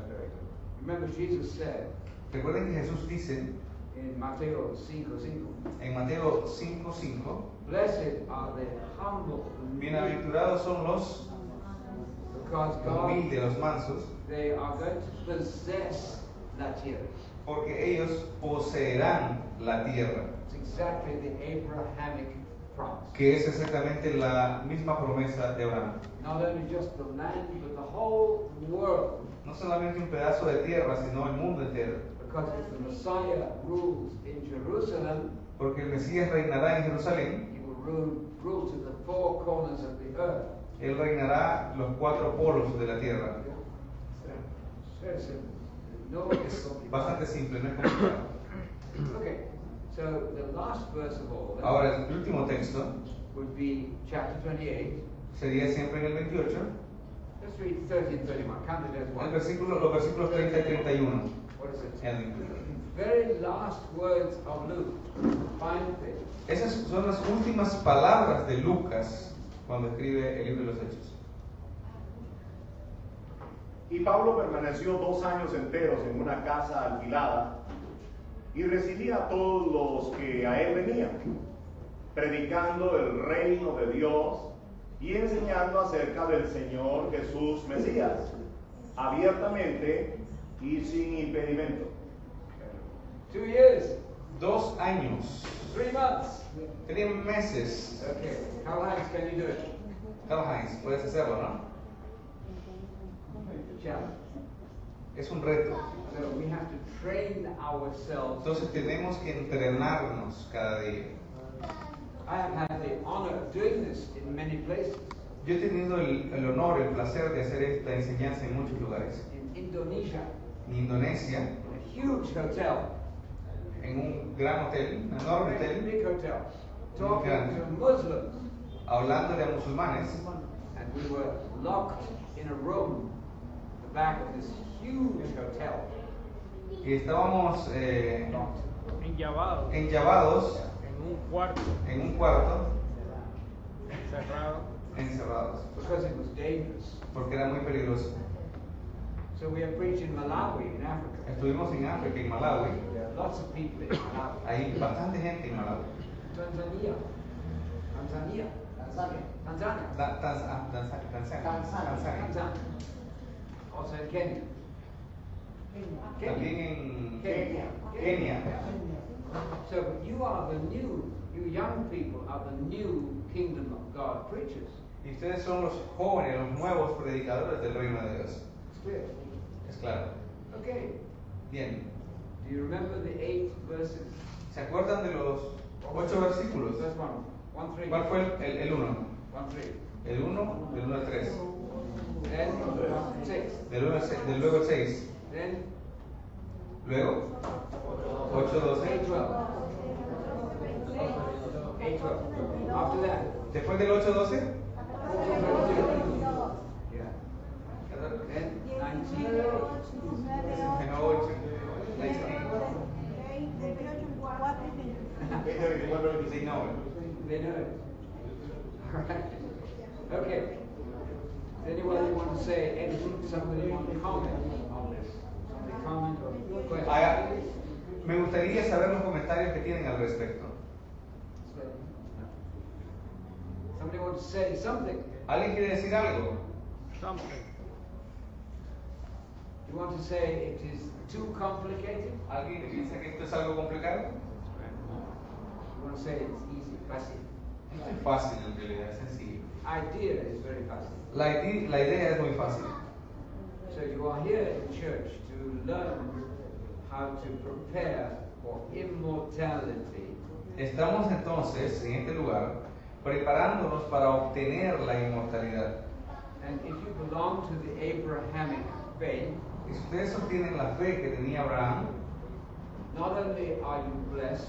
Remember, Jesus said Recuerden que Jesús dice in Mateo 5:5, en Mateo 5:5, blessed are the humble, bienaventurados son los because God, humildes, los mansos, they are going to possess la tierra. porque ellos poseerán la tierra, It's exactly the Abrahamic promise. que es exactamente la misma promesa de Abraham. Not only just the land, but the whole world. No solamente un pedazo de tierra, sino el mundo entero. Because if the Messiah rules in Jerusalem, Porque el Mesías reinará en Jerusalén, he will rule to the 4 corners of the earth. Él reinará los 4 polos de la tierra. It's very simple. No, it's Bastante simple, no es complicado. Okay, so the last verse of all Ahora, el último texto would be chapter 28. sería siempre en el 28, Let's read 30 and 31. Count it as one. los versículos 30 y 31. What is it? El- Very last words of Luke. Find it. Esas son las últimas palabras de Lucas cuando escribe el libro de los Hechos. Y Pablo permaneció 2 años enteros en una casa alquilada y recibía a todos los que a él venían, predicando el reino de Dios y enseñando acerca del Señor Jesús Mesías, abiertamente y sin impedimento. 2 years. 2 años, 3 months. 3 meses. Okay. How high can you do it? Carl Heinz, puedes hacerlo, ¿no? Challenge. Es un reto. So we have to train ourselves. Entonces tenemos que entrenarnos cada día. I have had the honor of doing this in many places. Yo he tenido el honor, el placer de hacer esta enseñanza en muchos lugares. In Indonesia, En Indonesia, in a huge hotel, en un gran hotel, un enorme very hotel, big hotel, talking grande. to Muslims, hablándole a musulmanes, and we were locked in a room at the back of this huge hotel. y estábamos Enllavados enllavados en un cuarto en un cuarto, cerrado. encerrados, Because it was dangerous. porque era muy peligroso. So we are preaching in Malawi, in Africa. Estuvimos en África, en Malawi, There are lots of people in Malawi. hay bastante gente en Malawi. Tanzania. Tanzania. Also in Kenya. También en Kenya. Kenia. So you are the new, you young people are the new kingdom of God preachers. Y ustedes son los jóvenes, los nuevos predicadores del reino de Dios. It's clear. Es claro. Okay. Bien. Do you remember the 8 verses? ¿Se acuerdan de los 8 versículos? First one. 1, 3. ¿Cuál fue el 1? 1, 3. El 1, del 1 al 3. Then 6. Del luego el 6. Then Luego, 8, 12. 8, 12. 8, 12. After that, Después del 8, 12. 14, 22. Yeah. Then 19. En 8, 19. 19. They know it. All right. Okay. Does anyone want to say anything? Somebody want to comment on this? Somebody comment or question? Me gustaría saber los comentarios que tienen al respecto. Somebody want to say something? ¿Alguien quiere decir algo? Something. You want to say it is too complicated? ¿Alguien piensa que esto es algo complicado? You want to say it's easy, fácil? Esto es fácil en realidad, es sencillo. Idea is very fácil. La idea es muy fácil. So you are here in church to learn how to prepare for immortality. Estamos entonces en este lugar preparándonos para obtener la inmortalidad. And if you belong to the Abrahamic faith, Y si ustedes obtienen la fe que tenía Abraham, not only are you blessed,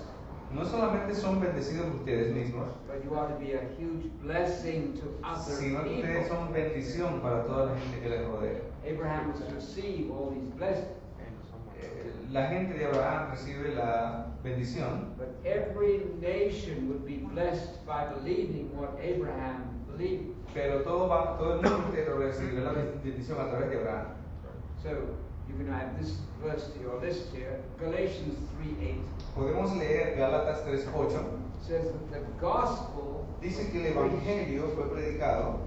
no solamente son bendecidos ustedes mismos, but you are to be a huge blessing to other sino que ustedes people. son bendición para toda la gente que les rodea. Abraham was to receive all these blessings. La gente de Abraham recibe la bendición, But every nation would be blessed by believing what Abraham believed. pero todo el mundo entero recibe la bendición a través de Abraham. So you can add this verse to your list here. Galatians 3:8 Podemos leer Gálatas 3:8. says that the gospel Dice que el evangelio fue predicado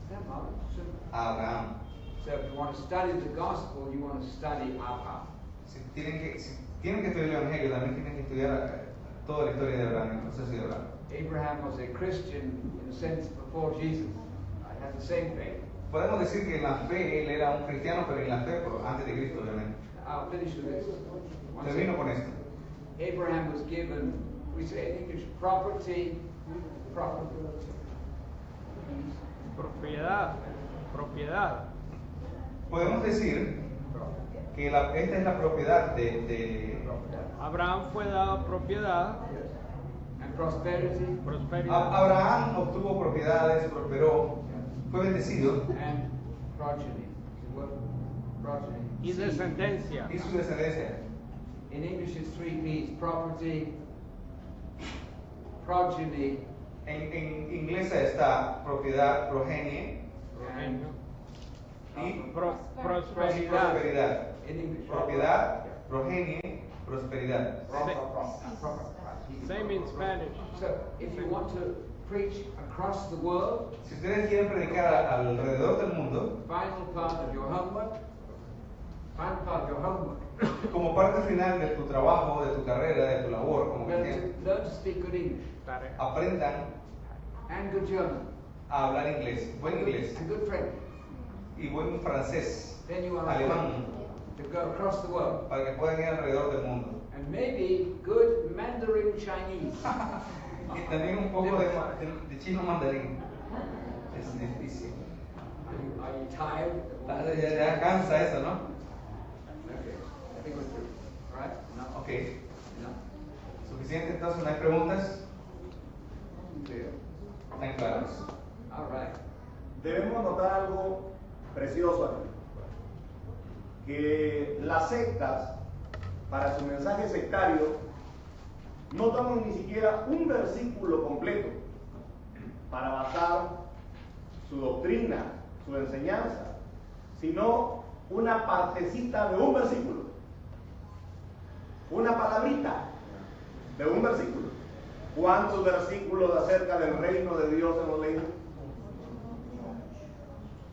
So a Abraham. if you want to study the gospel, you want to study Abraham. Si tienen que estudiar el evangelio, también tienen que estudiar toda la historia de Abraham, el proceso de Abraham. Abraham was a Christian in a sense before Jesus. He had the same faith. Podemos decir que en la fe él era un cristiano, pero en la fe antes de Cristo, obviamente. I'll finish with this. One Termino second. con esto. Abraham was given, we say in English, property. Propiedad. Podemos decir que esta es la propiedad de Abraham fue dado propiedad. And prosperity. Prosperidad. Abraham obtuvo propiedades, prosperó, fue bendecido And progeny. The word progeny. Y Seed. descendencia. y su descendencia. In English it's 3 P's. Property, progeny, En inglés está propiedad, progenie and y Prosperidad. prosperidad. in English. Propiedad, progenie, prosperidad. Same in Spanish. So if you want to preach across the world, Si ustedes quieren predicar alrededor del mundo, final part of your homework, como parte final de tu trabajo, de tu carrera, de tu labor como cristiano, learn to speak good English aprendan and good German a hablar inglés, buen inglés and good French. y buen francés, Then you are alemán, to go across the world. para que puedan ir alrededor del mundo. And maybe good Mandarin Chinese. Y también un poco de chino mandarín. Es difícil. Are you tired? Ya cansa eso, ¿no? Okay. I think we're through. All right? No. Ok. No. Suficiente, entonces no hay preguntas. Clear. Están claros. All right. Debemos notar algo precioso aquí. Que las sectas, para su mensaje sectario, no toman ni siquiera un versículo completo para basar su doctrina, su enseñanza, sino una partecita de un versículo, una palabrita de un versículo. ¿Cuántos versículos acerca del reino de Dios hemos leído?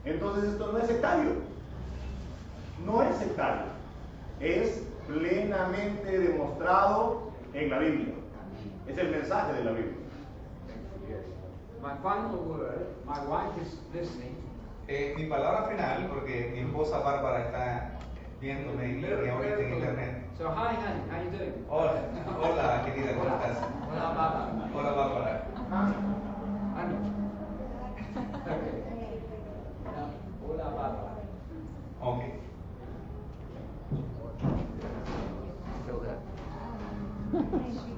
Entonces esto no es sectario, no es sectario, es plenamente demostrado en la Biblia. Es el mensaje de la Biblia. My final word, my wife is listening. Mi palabra final, porque mi esposa Bárbara está viéndome en línea ahorita en internet. So hi honey, how you doing? Hola, hola querida, ¿cómo estás? Hola Baba. Hola Bárbara. Honey. Okay. Hola Baba. Ok. Still there.